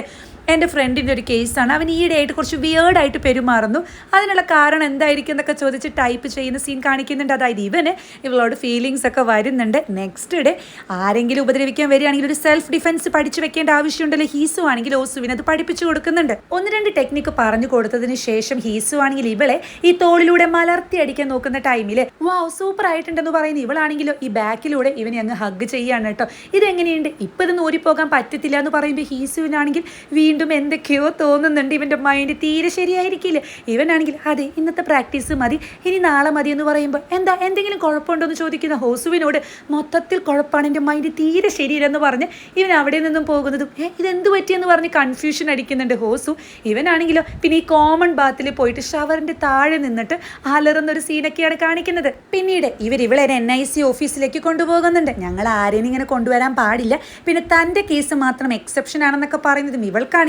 എൻ്റെ ഫ്രണ്ടിൻ്റെ ഒരു കേസാണ്, അവൻ ഈയിടെയായിട്ട് കുറച്ച് വിയേർഡായിട്ട് പെരുമാറുന്നു, അതിനുള്ള കാരണം എന്തായിരിക്കും എന്നൊക്കെ ചോദിച്ച് ടൈപ്പ് ചെയ്യുന്ന സീൻ കാണിക്കുന്നുണ്ട്. അതായത് ഇവളോട് ഫീലിങ്സ് ഒക്കെ വരുന്നുണ്ട്. നെക്സ്റ്റ് ഡേ ആരെങ്കിലും ഉപദ്രവിക്കാൻ വരികയാണെങ്കിൽ ഒരു സെൽഫ് ഡിഫെൻസ് പഠിച്ചു വെക്കേണ്ട ആവശ്യമുണ്ടല്ലോ. ഹീസു ആണെങ്കിൽ ഓസുവിന് അത് പഠിപ്പിച്ചു കൊടുക്കുന്നുണ്ട്. ഒന്ന് രണ്ട് ടെക്നിക്ക് പറഞ്ഞു കൊടുത്തതിന് ശേഷം ഹീസു ആണെങ്കിൽ ഇവളെ ഈ തോളിലൂടെ മലർത്തി അടിക്കാൻ നോക്കുന്ന ടൈമിൽ വാവ് സൂപ്പർ ആയിട്ടുണ്ടെന്ന് പറയുന്നു. ഇവളാണെങ്കിലോ ഈ ബാക്കിലൂടെ ഇവനെ അങ്ങ് ഹഗ് ചെയ്യാണ് കേട്ടോ. ഇതെങ്ങനെയുണ്ട്, ഇപ്പം ഇത് ഊരിപ്പോകാൻ പറ്റത്തില്ല എന്ന് പറയുമ്പോൾ ഹീസുവിനാണെങ്കിൽ വീണ്ടും എന്തൊക്കെയോ തോന്നുന്നുണ്ട്. ഇവൻ്റെ മൈൻഡ് തീരെ ശരിയായിരിക്കില്ല. ഇവനാണെങ്കിൽ അതെ ഇന്നത്തെ പ്രാക്ടീസ് മതി, ഇനി നാളെ മതി എന്ന് പറയുമ്പോൾ എന്തെങ്കിലും കുഴപ്പമുണ്ടോ എന്ന് ചോദിക്കുന്ന ഹോസുവിനോട് മൊത്തത്തിൽ കുഴപ്പമാണ്, എൻ്റെ മൈൻഡ് തീരെ ശരിയില്ലെന്ന് പറഞ്ഞ് ഇവൻ അവിടെ നിന്നും പോകുന്നതും ഇതെന്ത് പറ്റിയെന്ന് പറഞ്ഞ് കൺഫ്യൂഷൻ അടിക്കുന്നുണ്ട് ഹോസു. ഇവനാണെങ്കിലോ പിന്നെ ഈ കോമൺ ബാത്തിൽ പോയിട്ട് ഷവറിൻ്റെ താഴെ നിന്നിട്ട് അലറുന്നൊരു സീനൊക്കെയാണ് കാണിക്കുന്നത്. പിന്നീട് ഇവളെ NIC ഓഫീസിലേക്ക് കൊണ്ടുപോകുന്നുണ്ട്. ഞങ്ങൾ ആരെയും ഇങ്ങനെ കൊണ്ടുവരാൻ പാടില്ല, പിന്നെ തൻ്റെ കേസ് മാത്രം എക്സെപ്ഷൻ ആണെന്നൊക്കെ പറയുന്നതും ഇവൾക്കാണെങ്കിൽ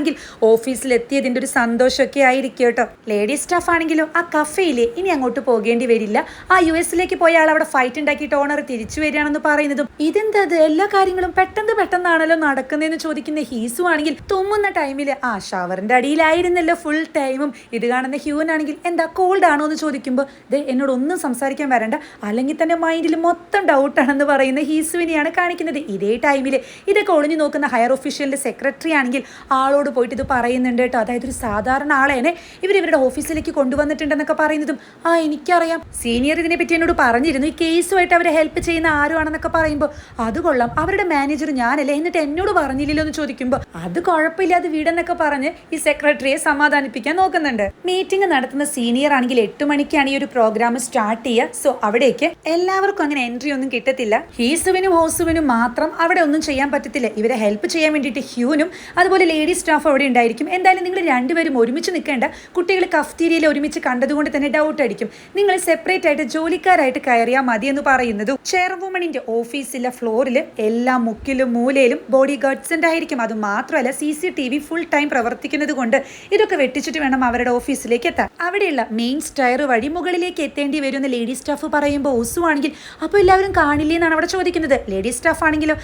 ഓഫീസിലെത്തിയതിൻ്റെ ഒരു സന്തോഷമൊക്കെ ആയിരിക്കും കേട്ടോ. ലേഡി സ്റ്റാഫ് ആണെങ്കിലും ആ കഫേയിലെ ഇനി അങ്ങോട്ട് പോകേണ്ടി വരില്ല, ആ US പോയ ആൾ അവിടെ ഫൈറ്റ് ഉണ്ടാക്കിയിട്ട് ഓണർ തിരിച്ചു വരികയാണെന്ന് പറയുന്നതും ഇതെന്താ എല്ലാ കാര്യങ്ങളും പെട്ടെന്നാണല്ലോ നടക്കുന്നതെന്ന് ചോദിക്കുന്ന ഹീസു ആണെങ്കിൽ തുമ്മുന്ന ടൈമിൽ ആ ഷവറിൻ്റെ അടിയിലായിരുന്നല്ലോ ഫുൾ ടൈമും. ഇത് കാണുന്ന ഹ്യൂൻ ആണെങ്കിൽ എന്താ കോൾഡ് ആണോ എന്ന് ചോദിക്കുമ്പോൾ എന്നോട് ഒന്നും സംസാരിക്കാൻ വരണ്ട, അല്ലെങ്കിൽ തന്നെ മൈൻഡിൽ മൊത്തം ഡൗട്ടാണെന്ന് പറയുന്ന ഹീസുവിനെയാണ് കാണിക്കുന്നത്. ഇതേ ടൈമിൽ ഇതൊക്കെ ഒളിഞ്ഞു നോക്കുന്ന ഹയർ ഒഫീഷ്യലിൻ്റെ സെക്രട്ടറി ആണെങ്കിൽ ആളോട് പോയിട്ട് ഇത് പറയുന്നുണ്ട് കേട്ടോ. അതായത് ഒരു സാധാരണ ആളേനെ ഇവരുടെ ഓഫീസിലേക്ക് കൊണ്ടുവന്നിട്ടുണ്ടെന്നൊക്കെ പറയുന്നതും എനിക്കറിയാം, സീനിയർ ഇതിനെ പറ്റി എന്നോട് പറഞ്ഞിരുന്നു, ഈ കേസുമായിട്ട് അവരെ ഹെൽപ്പ് ചെയ്യുന്ന ആരുമാണെന്നൊക്കെ പറയുമ്പോൾ അത് കൊള്ളാം, അവരുടെ മാനേജർ ഞാനല്ലേ, എന്നിട്ട് എന്നോട് പറഞ്ഞില്ലല്ലോ എന്ന് ചോദിക്കുമ്പോൾ അത് കുഴപ്പമില്ല അത് വീടെന്നൊക്കെ പറഞ്ഞ് ഈ സെക്രട്ടറിയെ സമാധാനിപ്പിക്കാൻ നോക്കുന്നുണ്ട്. മീറ്റിംഗ് നടത്തുന്ന സീനിയർ ആണെങ്കിൽ 8 മണിക്കാണ് ഈ ഒരു പ്രോഗ്രാം സ്റ്റാർട്ട് ചെയ്യുക. സോ അവിടേക്ക് എല്ലാവർക്കും അങ്ങനെ എൻട്രി ഒന്നും കിട്ടത്തില്ല. ഹീസുവിനും ഹോസുവിനും മാത്രം അവിടെ ഒന്നും ചെയ്യാൻ പറ്റത്തില്ല. ഇവരെ ഹെൽപ്പ് ചെയ്യാൻ വേണ്ടിയിട്ട് ഹ്യൂനും അതുപോലെ ലേഡി സ്റ്റാഫ് സ്റ്റാഫ് അവിടെ ഉണ്ടായിരിക്കും. എന്തായാലും നിങ്ങൾ രണ്ടുപേരും ഒരുമിച്ച് നിൽക്കേണ്ട. കുട്ടികൾ കഫ്റ്റീരിയയിൽ ഒരുമിച്ച് കണ്ടതുകൊണ്ട് തന്നെ ഡൗട്ട് അടിക്കും. നിങ്ങൾ സെപ്പറേറ്റ് ആയിട്ട് ജോലിക്കാരായിട്ട് കയറിയാൽ മതി എന്ന് പറയുന്നതും ചെയർവുമണിന്റെ ഓഫീസിലെ ഫ്ലോറിൽ എല്ലാ മുക്കിലും മൂലയിലും ബോഡി ഗാർഡ്സ് ഉണ്ടായിരിക്കും. അത് മാത്രമല്ല CCTV ഫുൾ ടൈം പ്രവർത്തിക്കുന്നത് കൊണ്ട് ഇതൊക്കെ വെട്ടിച്ചിട്ട് വേണം അവരുടെ ഓഫീസിലേക്ക് എത്താൻ. അവിടെയുള്ള മെയിൻ സ്റ്റയർ വഴി മുകളിലേക്ക് എത്തേണ്ടി വരുന്ന ലേഡി സ്റ്റാഫ് പറയുമ്പോൾ ഓസു ആണെങ്കിൽ അപ്പോൾ എല്ലാവരും കാണില്ലേ എന്നാണ് അവിടെ ചോദിക്കുന്നത്. ലേഡി സ്റ്റാഫ് ആണെങ്കിലോ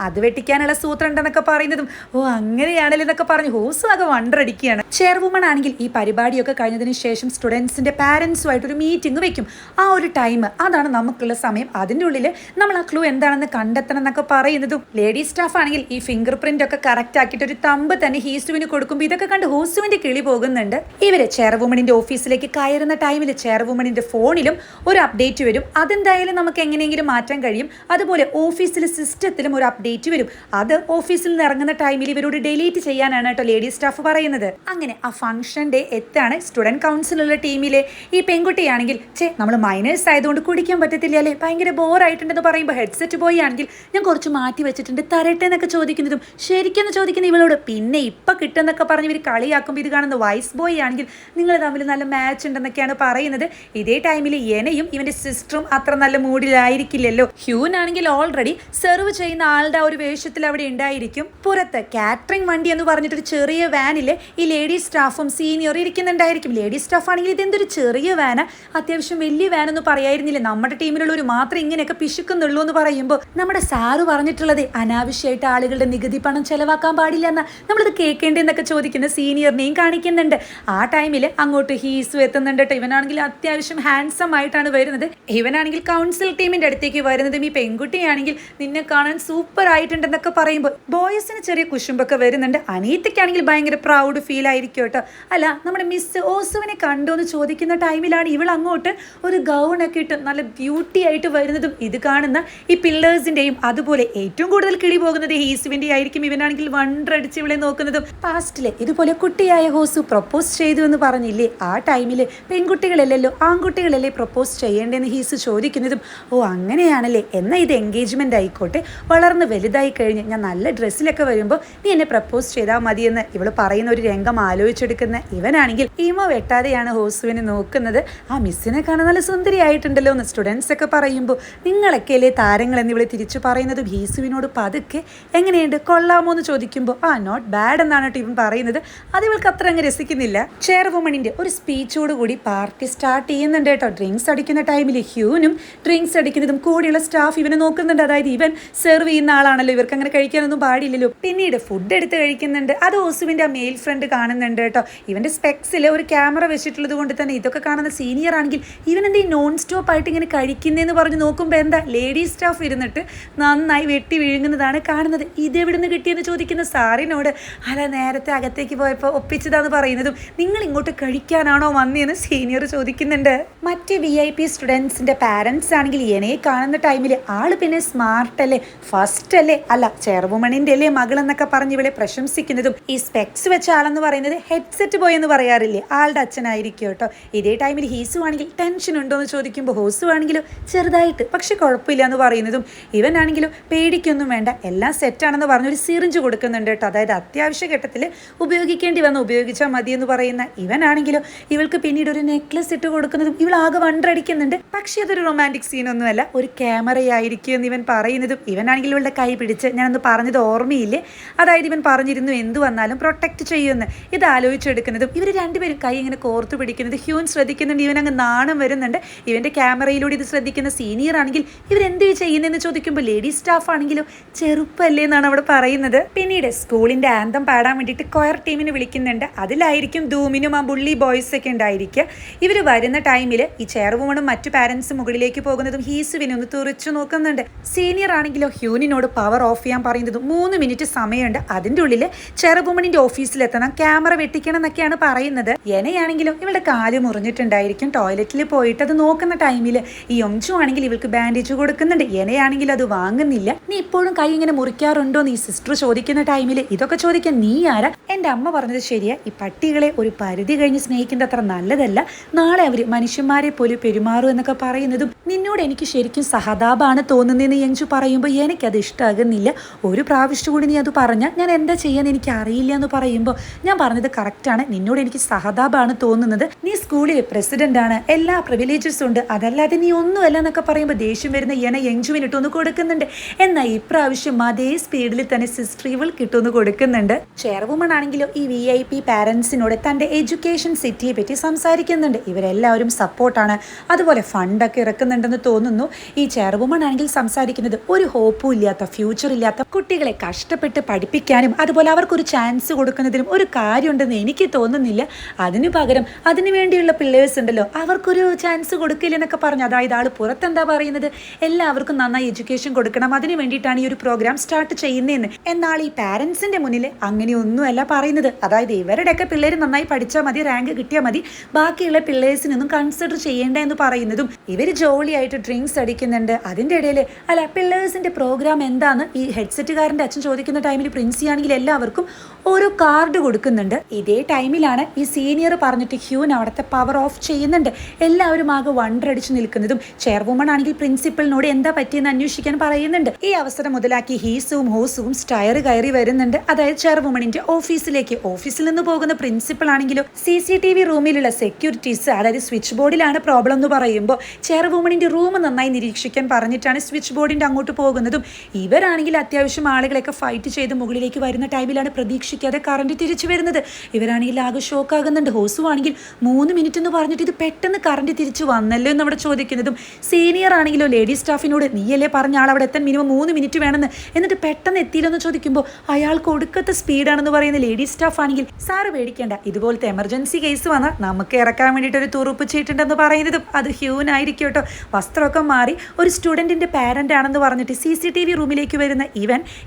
അത് വെട്ടിക്കാനുള്ള സൂത്രം ഉണ്ടെന്നൊക്കെ പറയുന്നതും അങ്ങനെയാണല്ലോ എന്നൊക്കെ പറഞ്ഞ് ഓസു ആകെ വണ്ടടിക്കുകയാണ്. ചെയർവുമൺ ആണെങ്കിൽ ഈ പരിപാടിയൊക്കെ കഴിഞ്ഞതിന് ശേഷം സ്റ്റുഡൻസിന്റെ പാരൻസുമായിട്ട് ഒരു മീറ്റിംഗ് വെക്കും. ആ ഒരു ടൈം അതാണ് നമുക്കുള്ള സമയം. അതിൻ്റെ ഉള്ളിൽ നമ്മൾ ആ ക്ലൂ എന്താണെന്ന് കണ്ടെത്തണം എന്നൊക്കെ പറയുന്നതും ലേഡി സ്റ്റാഫ് ആണെങ്കിൽ ഈ ഫിംഗർ പ്രിന്റ് ഒക്കെ കറക്റ്റ് ആക്കിയിട്ട് ഒരു തമ്പ് തന്നെ ഹീസുവിന് കൊടുക്കുമ്പോൾ ഇതൊക്കെ കണ്ട് ഹോസുവിന്റെ കിളി പോകുന്നുണ്ട്. ഇവര് ചെയർവുമണിന്റെ ഓഫീസിലേക്ക് കയറുന്ന ടൈമിൽ ചെയർവുമണിന്റെ ഫോണിലും ഒരു അപ്ഡേറ്റ് വരും. അതെന്തായാലും നമുക്ക് എങ്ങനെയെങ്കിലും മാറ്റാൻ കഴിയും. അതുപോലെ ഓഫീസിലെ സിസ്റ്റത്തിലും ഒരു അപ്ഡേറ്റ് വരും. അത് ഓഫീസിൽ നിന്ന് ഇറങ്ങുന്ന ടൈമിൽ ഇവരോട് ഡിലീറ്റ് ചെയ്യാനാണ് കേട്ടോ ലേഡി സ്റ്റാഫ് പറയുന്നത്. അങ്ങനെ ആ ഫംഗ്ഷൻ ഡേ എത്താണ്. സ്റ്റുഡന്റ് കൗൺസിലുള്ള ടീമിലെ ഈ പെൺകുട്ടിയാണെങ്കിൽ നമ്മൾ മൈനേഴ്സ് ആയതുകൊണ്ട് കുടിക്കാൻ പറ്റത്തില്ല അല്ലേ, ഭയങ്കര ബോറായിട്ടുണ്ടെന്ന് പറയുമ്പോൾ ഹെഡ്സെറ്റ് പോയി ആണെങ്കിൽ ഞാൻ കുറച്ച് മാറ്റി വെച്ചിട്ടുണ്ട് തരട്ടെ എന്നൊക്കെ ചോദിക്കുന്നതും ശരിക്കെന്ന് ചോദിക്കുന്ന ഇവളോട് പിന്നെ ഇപ്പം കിട്ടുന്നൊക്കെ പറഞ്ഞ് ഇവർ കളിയാക്കുമ്പോൾ ഇത് കാണുന്ന വൈസ് ബോയ് ആണെങ്കിൽ നിങ്ങൾ തമ്മിൽ നല്ല മാച്ച് ഉണ്ടെന്നൊക്കെയാണ് പറയുന്നത്. ഇതേ ടൈമിൽ എനയും ഇവന്റെ സിസ്റ്ററും അത്ര നല്ല മൂഡിലായിരിക്കില്ലല്ലോ. ഹ്യൂൻ ആണെങ്കിൽ ഓൾറെഡി സെർവ് ചെയ്യുന്ന ആളുടെ ഒരു വേഷത്തിൽ അവിടെ ഉണ്ടായിരിക്കും. പുറത്ത് കാറ്ററിംഗ് വണ്ടി എന്ന് പറഞ്ഞിട്ടൊരു ചെറിയ വാനില് ഈ ലേഡി സ്റ്റാഫും സീനിയറും ഇരിക്കുന്നുണ്ടായിരിക്കും. ലേഡി സ്റ്റാഫ് ആണെങ്കിൽ ഇതെന്തൊരു ചെറിയ വാന്, അത്യാവശ്യം വലിയ വാനൊന്നും പറയായിരുന്നില്ല, നമ്മുടെ ടീമിലുള്ളവർ മാത്രം ഇങ്ങനെയൊക്കെ പിശുക്കുന്നുള്ളൂ എന്ന് പറയുമ്പോൾ നമ്മുടെ സാറ് പറഞ്ഞിട്ടുള്ളത് അനാവശ്യമായിട്ട് ആളുകളുടെ നികുതി പണം ചെലവാക്കാൻ പാടില്ല എന്നാ നമ്മളത് കേൾക്കേണ്ടതെന്നൊക്കെ ചോദിക്കുന്ന സീനിയറിനെയും കാണിക്കുന്നുണ്ട്. ആ ടൈമിൽ അങ്ങോട്ട് ഹീസു എത്തുന്നുണ്ട് കേട്ടോ. ഇവനാണെങ്കിൽ അത്യാവശ്യം ഹാൻസം ആയിട്ടാണ് വരുന്നത്. ഇവനാണെങ്കിൽ കൗൺസിൽ ടീമിന്റെ അടുത്തേക്ക് വരുന്നതും ഈ പെൺകുട്ടിയാണെങ്കിൽ നിന്നെ കാണാൻ സൂപ്പർ ആയിട്ടുണ്ടെന്നൊക്കെ പറയുമ്പോൾ ബോയ്സിന് ചെറിയ കുശുമ്പൊക്കെ വരുന്നുണ്ട്. അനീത്തയ്ക്കാണെങ്കിൽ ഭയങ്കര പ്രൗഡ് ഫീൽ ആയിരിക്കും കേട്ടോ. അല്ല നമ്മുടെ മിസ് ഓസുവിനെ കണ്ടോ എന്ന് ചോദിക്കുന്ന ടൈമിലാണ് ഇവൾ അങ്ങോട്ട് ഒരു ഗൗണൊക്കെ ഇട്ട് നല്ല ബ്യൂട്ടി ആയിട്ട് വരുന്നതും ഇത് കാണുന്ന ഈ പില്ലേഴ്സിന്റെയും അതുപോലെ ഏറ്റവും കൂടുതൽ കിളി പോകുന്നത് ഹീസുവിന്റെ ആയിരിക്കും. ഇവനാണെങ്കിൽ വണ്ടടിച്ച് ഇവളെ നോക്കുന്നതും പാസ്റ്റില് ഇതുപോലെ കുട്ടിയായ ഹോസു പ്രൊപ്പോസ് ചെയ്തു എന്ന് പറഞ്ഞില്ലേ, ആ ടൈമിൽ പെൺകുട്ടികളല്ലല്ലോ ആൺകുട്ടികളല്ലേ പ്രൊപ്പോസ് ചെയ്യേണ്ടതെന്ന് ഹീസു ചോദിക്കുന്നതും അങ്ങനെയാണല്ലേ, എന്നാൽ ഇത് എൻഗേജ്മെന്റ് ആയിക്കോട്ടെ, വളർന്ന് വലുതായി കഴിഞ്ഞ് ഞാൻ നല്ല ഡ്രസ്സിലൊക്കെ വരുമ്പോൾ നീ എന്നെ പ്രപ്പോസ് ചെയ്താൽ മതിയെന്ന് ഇവള് പറയുന്ന ഒരു രംഗം ആലോചിച്ചെടുക്കുന്ന ഇവനാണെങ്കിൽ ഈമോ വെട്ടാതെയാണ് ഹോസുവിനെ നോക്കുന്നത്. ആ മിസ്സിനെ കാണാൻ നല്ല സുന്ദരിയായിട്ടുണ്ടല്ലോ എന്ന് സ്റ്റുഡൻസ് ഒക്കെ പറയുമ്പോൾ നിങ്ങളൊക്കെ അല്ലേ താരങ്ങൾ എന്നിവളെ തിരിച്ചു പറയുന്നതും ഹീസുവിനോട് പതുക്കെ എങ്ങനെയുണ്ട് കൊള്ളാമോ എന്ന് ചോദിക്കുമ്പോൾ നോട്ട് ബാഡ് എന്നാണ് കേട്ടോ ഇവൻ പറയുന്നത്. അത് ഇവൾക്ക് അത്ര അങ്ങ് രസിക്കുന്നില്ല. ചെയർവുമണിന്റെ ഒരു സ്പീച്ചോട് കൂടി പാർട്ടി സ്റ്റാർട്ട് ചെയ്യുന്നുണ്ട് കേട്ടോ. ഡ്രിങ്ക്സ് അടിക്കുന്ന ടൈമിൽ ഹ്യൂനും ഡ്രിങ്ക്സ് അടിക്കുന്നതും കൂടിയുള്ള സ്റ്റാഫ് ഇവനെ നോക്കുന്നുണ്ട്. അതായത് ഇവൻ സെർവ് ചെയ്യുന്ന ആളാണല്ലോ, ഇവർക്ക് അങ്ങനെ കഴിക്കാനൊന്നും പാടില്ലല്ലോ. പിന്നീട് ഫുഡ് എടുത്ത് കഴിക്കുന്നുണ്ട്. അത് ഓസുവിന്റെ ആ മെയിൽ ഫ്രണ്ട് കാണുന്നുണ്ട് കേട്ടോ. ഇവന്റെ സ്പെക്സിൽ ഒരു ക്യാമറ വെച്ചിട്ടുള്ളത് കൊണ്ട് തന്നെ ഇതൊക്കെ കാണുന്ന സീനിയർ ആണെങ്കിൽ ഇവൻ എന്താ നോൺ സ്റ്റോപ്പ് ആയിട്ട് ഇങ്ങനെ കഴിക്കുന്നതെന്ന് പറഞ്ഞ് നോക്കുമ്പോൾ എന്താ ലേഡി സ്റ്റാഫ് ഇരുന്നിട്ട് നന്നായി വെട്ടി വിഴുങ്ങുന്നതാണ് കാണുന്നത്. ഇതെവിടുന്ന് കിട്ടിയെന്ന് ചോദിക്കുന്ന സാറിനോട് അല്ല നേരത്തെ അകത്തേക്ക് പോയപ്പോൾ ഒപ്പിച്ചതാന്ന് പറയുന്നതും നിങ്ങൾ ഇങ്ങോട്ട് കഴിക്കാനാണോ വന്നതെന്ന് സീനിയർ ചോദിക്കുന്നുണ്ട്. മറ്റ് VIP സ്റ്റുഡൻസിന്റെ പാരൻസ് ആണെങ്കിൽ എന്നെ കാണുന്ന ടൈമിൽ ആള് പിന്നെ സ്മാർട്ട് അല്ലേ, ഫസ്റ്റ് അല്ലേ, അല്ല ചെയർവുമണിന്റെ അല്ലേ മകൾ എന്നൊക്കെ പറഞ്ഞ് ഇവളെ പ്രശംസിക്കുന്നതും ഈ സ്പെക്സ് വെച്ച ആളെന്ന് പറയുന്നത് ഹെഡ്സെറ്റ് പോയെന്ന് പറയാറില്ലേ ആളുടെ അച്ഛനായിരിക്കും കേട്ടോ. ഇതേ ടൈമിൽ ഹീസു ആണെങ്കിൽ ടെൻഷൻ ഉണ്ടോ എന്ന് ചോദിക്കുമ്പോൾ ഹോസു ആണെങ്കിലും ചെറുതായിട്ട് പക്ഷെ കുഴപ്പമില്ല എന്ന് പറയുന്നതും ഇവനാണെങ്കിലും പേടിക്കൊന്നും വേണ്ട എല്ലാം സെറ്റാണെന്ന് പറഞ്ഞൊരു സിറിഞ്ച് കൊടുക്കുന്നുണ്ട് കേട്ടോ. അതായത് അത്യാവശ്യ ഘട്ടത്തിൽ ഉപയോഗിക്കേണ്ടി വന്ന് ഉപയോഗിച്ചാൽ മതി എന്ന് പറയുന്ന ഇവനാണെങ്കിലും ഇവൾക്ക് പിന്നീട് ഒരു നെക്ലസ് ഇട്ട് കൊടുക്കുന്നതും ഇവൾ ആകെ വണ്ടടിക്കുന്നുണ്ട്. പക്ഷെ അതൊരു റൊമാൻറ്റിക് സീനൊന്നുമല്ല, ഒരു ക്യാമറയായിരിക്കും എന്ന് ഇവൻ പറയുന്നതും ഇവനാണെങ്കിൽ ഇവളുടെ കൈ പിടിച്ച് ഞാനൊന്ന് പറഞ്ഞത് ഓർമ്മയില്ലേ, അതായത് ഇവൻ പറഞ്ഞിരുന്നു എന്ത് വന്നാലും പ്രൊട്ടക്ട് ചെയ്യുമെന്ന്. ഇത് ആലോചിച്ചെടുക്കുന്നതും ഇവർ രണ്ടുപേരും കൈ ഇങ്ങനെ കോർത്തു പിടിക്കുന്നത് ഹ്യൂൻ ശ്രദ്ധിക്കുന്നുണ്ട്. ഇവനങ്ങ് നാണം വരുന്നുണ്ട്. ഇവന്റെ ക്യാമറയിലൂടെ ഇത് ശ്രദ്ധിക്കുന്ന സീനിയർ ആണെങ്കിൽ ഇവരെന്ത് ചെയ്യുന്നതെന്ന് ചോദിക്കുമ്പോൾ ലേഡി സ്റ്റാഫ് ആണെങ്കിലും ചെറുപ്പല്ലേ എന്നാണ് അവിടെ പറയുന്നത്. പിന്നീട് സ്കൂളിന്റെ ആന്തം പാടാൻ വേണ്ടിയിട്ട് കൊയർ ടീമിനെ വിളിക്കുന്നുണ്ട്. അതിലായിരിക്കും ധൂമിനും ആ ബുള്ളി ബോയ്സ് ഒക്കെ ഉണ്ടായിരിക്കുക. ഇവർ വരുന്ന ടൈമിൽ ഈ ചെയർവുമണും മറ്റു പാരൻസും മുകളിലേക്ക് പോകുന്നതും ഹീസുവിനെ ഒന്ന് തുറച്ചു നോക്കുന്നുണ്ട്. സീനിയർ ആണെങ്കിലോ ഹ്യൂനിനോട് പവർ ഓഫ് ചെയ്യാൻ പറയുന്നതും 3 മിനിറ്റ് സമയമുണ്ട്, അതിൻ്റെ ഉള്ളിൽ ചെയർവുമണിന്റെ ഓഫീസിലെത്തണം, ക്യാമറ വെട്ടിക്കണം എന്നൊക്കെയാണ് പറയുന്നത്. എനയാണെങ്കിലും ഇവളുടെ കാല് മുറിഞ്ഞിട്ടുണ്ടായിരിക്കും. ടോയ്ലറ്റിൽ പോയിട്ട് അത് നോക്കുന്ന ടൈമിൽ ഈ യൊങ്ജു ആണെങ്കിൽ ഇവൾക്ക് ബാൻഡേജ് കൊടുക്കുന്നുണ്ട്. എനയാണെങ്കിൽ അത് വാങ്ങുന്നില്ല. നീ ഇപ്പോഴും കൈ ഇങ്ങനെ മുറിക്കാറുണ്ടോ നീ സിസ്റ്റർ ചോദിക്കുന്ന ടൈമിൽ ഇതൊക്കെ ചോദിക്കാൻ നീ ആരാ? എൻ്റെ അമ്മ പറഞ്ഞത് ശരിയാ, ഈ പട്ടികളെ ഒരു പരിധി കഴിഞ്ഞ് സ്നേഹിക്കുന്നത് അത്ര നല്ലതല്ല, നാളെ അവർ മനുഷ്യന്മാരെ പോലെ പെരുമാറും എന്നൊക്കെ പറയുന്നതും നിന്നോട് എനിക്ക് ശരിക്കും സഹതാപാണ് തോന്നുന്നതെന്ന് യങ്ജു പറയുമ്പോൾ എനിക്കത് ഇഷ്ടമാകുന്നില്ല. ഒരു പ്രാവശ്യം കൂടി നീ അത് പറഞ്ഞാൽ ഞാൻ എന്താ ചെയ്യാൻ എനിക്ക് അറിയില്ല എന്ന് പറയുമ്പോൾ ഞാൻ പറഞ്ഞത് കറക്റ്റാണ്, നിന്നോട് എനിക്ക് സഹതാപമാണ് തോന്നുന്നത്. നീ സ്കൂളിൽ പ്രസിഡന്റാണ്, എല്ലാ പ്രിവിലേജസും ഉണ്ട്, അതല്ലാതെ നീ ഒന്നുമല്ല എന്നൊക്കെ പറയുമ്പോൾ ദേഷ്യം വരുന്ന യഞ്ചുവിന് ഇട്ടൊന്ന് കൊടുക്കുന്നുണ്ട്. എന്നാൽ ഇപ്രാവശ്യം അതേ സ്പീഡിൽ തന്നെ സിസ്റ്റർ ഇവൾ കിട്ടുമെന്ന് കൊടുക്കുന്നുണ്ട്. ചെയർവുമൺ ആണെങ്കിലോ ഈ VIP പാരൻസിനോട് തൻ്റെ എഡ്യൂക്കേഷൻ സിറ്റിയെ പറ്റി സംസാരിക്കുന്നുണ്ട്. ഇവരെല്ലാവരും സപ്പോർട്ടാണ്, അതുപോലെ ഫണ്ടൊക്കെ ഇറക്കുന്നുണ്ടെന്ന് തോന്നുന്നു. ഈ ചെയർവുമൺ ആണെങ്കിൽ സംസാരിക്കുന്നത് ഒരു ഹോപ്പും ഇല്ലാത്ത, ഫ്യൂച്ചർ ഇല്ലാത്ത കുട്ടികളെ കഷ്ടപ്പെട്ട് പഠിപ്പിക്കാനും അതുപോലെ അവർക്കൊരു ചാൻസ് കൊടുക്കുന്നതിനും ഒരു കാര്യമുണ്ടെന്ന് എനിക്ക് തോന്നുന്നില്ല. അതിനു പകരം അതിനു വേണ്ടിയുള്ള പിള്ളേഴ്സ് ഉണ്ടല്ലോ, അവർക്കൊരു ചാൻസ് കൊടുക്കില്ലെന്നൊക്കെ പറഞ്ഞു. അതായത് ആൾ പുറത്തെന്താ പറയുന്നത്, എല്ലാവർക്കും നന്നായി എഡ്യൂക്കേഷൻ കൊടുക്കണം, അതിന് വേണ്ടിയിട്ടാണ് ഈ ഒരു പ്രോഗ്രാം സ്റ്റാർട്ട് ചെയ്യുന്നതെന്ന്. എന്നാൽ ഈ പാരൻസിൻ്റെ മുന്നിൽ അങ്ങനെയൊന്നുമല്ല പറയുന്നത്. അതായത് ഇവരുടെയൊക്കെ പിള്ളേർ നന്നായി പഠിച്ചാൽ മതി, റാങ്ക് കിട്ടിയാൽ മതി, ബാക്കിയുള്ള പിള്ളേഴ്സിനൊന്നും കൺസിഡർ ചെയ്യേണ്ട എന്ന് പറയുന്നതും ഇവർ ജോളിയായിട്ട് ഡ്രിങ്ക്സ് അടിക്കുന്നുണ്ട്. അതിൻ്റെ ഇടയിൽ അല്ല പിള്ളേഴ്സിൻ്റെ പ്രോഗ്രാം എന്താന്ന് ഈ ഹെഡ്സെറ്റുകാരൻ്റെ അച്ഛൻ ചോദിക്കുന്ന ടൈമിൽ പ്രിൻസി ആണെങ്കിൽ എല്ലാവർക്കും ഓരോ കാർഡ് കൊടുക്കുന്നുണ്ട്. ഇതേ ടൈമിലാണ് ഈ സീനിയർ പറഞ്ഞിട്ട് ഹ്യൂൻ അവിടുത്തെ പവർ ഓഫ് ചെയ്യുന്നുണ്ട്. എല്ലാവരും ആകെ വണ്ടടിച്ച് നിൽക്കുന്നതും ചെയർവുമൺ ആണെങ്കിൽ പ്രിൻസിപ്പലിനോട് എന്താ പറ്റിയെന്ന് അന്വേഷിക്കാൻ പറയുന്നുണ്ട്. ഈ അവസരം മുതലാക്കി ഹീസുവും ഹോസുവും സ്റ്റയർ കയറി വരുന്നുണ്ട്. അതായത് ചെയർവുമണിന്റെ ഓഫീസിലേക്ക്. ഓഫീസിൽ നിന്ന് പോകുന്ന പ്രിൻസിപ്പൽ ആണെങ്കിലും CCTV റൂമിലുള്ള സെക്യൂരിറ്റീസ്, അതായത് സ്വിച്ച് ബോർഡിലാണ് പ്രോബ്ലം എന്ന് പറയുമ്പോൾ ചെയർവുമണിന്റെ റൂം നന്നായി നിരീക്ഷിക്കാൻ പറഞ്ഞിട്ടാണ് സ്വിച്ച് ബോർഡിന്റെ അങ്ങോട്ട് പോകുന്നതും. ഇവരാണെങ്കിൽ അത്യാവശ്യം ആളുകളൊക്കെ ഫൈറ്റ് ചെയ്ത് മുകളിലേക്ക് വരുന്ന ടൈമിലാണ് പ്രതീക്ഷിക്കാതെ കറണ്ട് തിരിച്ചു വരുന്നത്. ഇവരാണെങ്കിൽ ആകെ ഷോക്ക് ആകുന്നുണ്ട്. ഹോസു ആണെങ്കിൽ 3 മിനിറ്റ് എന്ന് പറഞ്ഞിട്ട് ഇത് പെട്ടെന്ന് കറണ്ട് തിരിച്ചു വന്നല്ലോ എന്ന് അവിടെ ചോദിക്കുന്നതും സീനിയർ ആണെങ്കിലോ ലേഡി സ്റ്റാഫിനോട് നീയല്ലേ പറഞ്ഞ ആൾ അവിടെ എത്താൻ മിനിമം 3 മിനിറ്റ് വേണമെന്ന്, എന്നിട്ട് പെട്ടെന്ന് എത്തിയില്ലെന്ന് ചോദിക്കുമ്പോൾ അയാൾക്ക് ഒടുക്കത്തെ സ്പീഡാണെന്ന് പറയുന്ന ലേഡി സ്റ്റാഫ് ആണെങ്കിൽ സാറ് പേടിക്കേണ്ട, ഇതുപോലത്തെ എമർജൻസി കേസ് വന്നാൽ നമുക്ക് ഇറക്കാൻ വേണ്ടിയിട്ട് ഒരു തുറുപ്പ് ചെയ്തിട്ടുണ്ടെന്ന് പറയുന്നതും അത് ഹ്യൂൻ ആയിരിക്കും കേട്ടോ. വസ്ത്രമൊക്കെ മാറി ഒരു സ്റ്റുഡൻറ്റിൻ്റെ പാരൻ്റ് ആണെന്ന് പറഞ്ഞിട്ട് CCTV റൂമിലേക്ക് വരുന്ന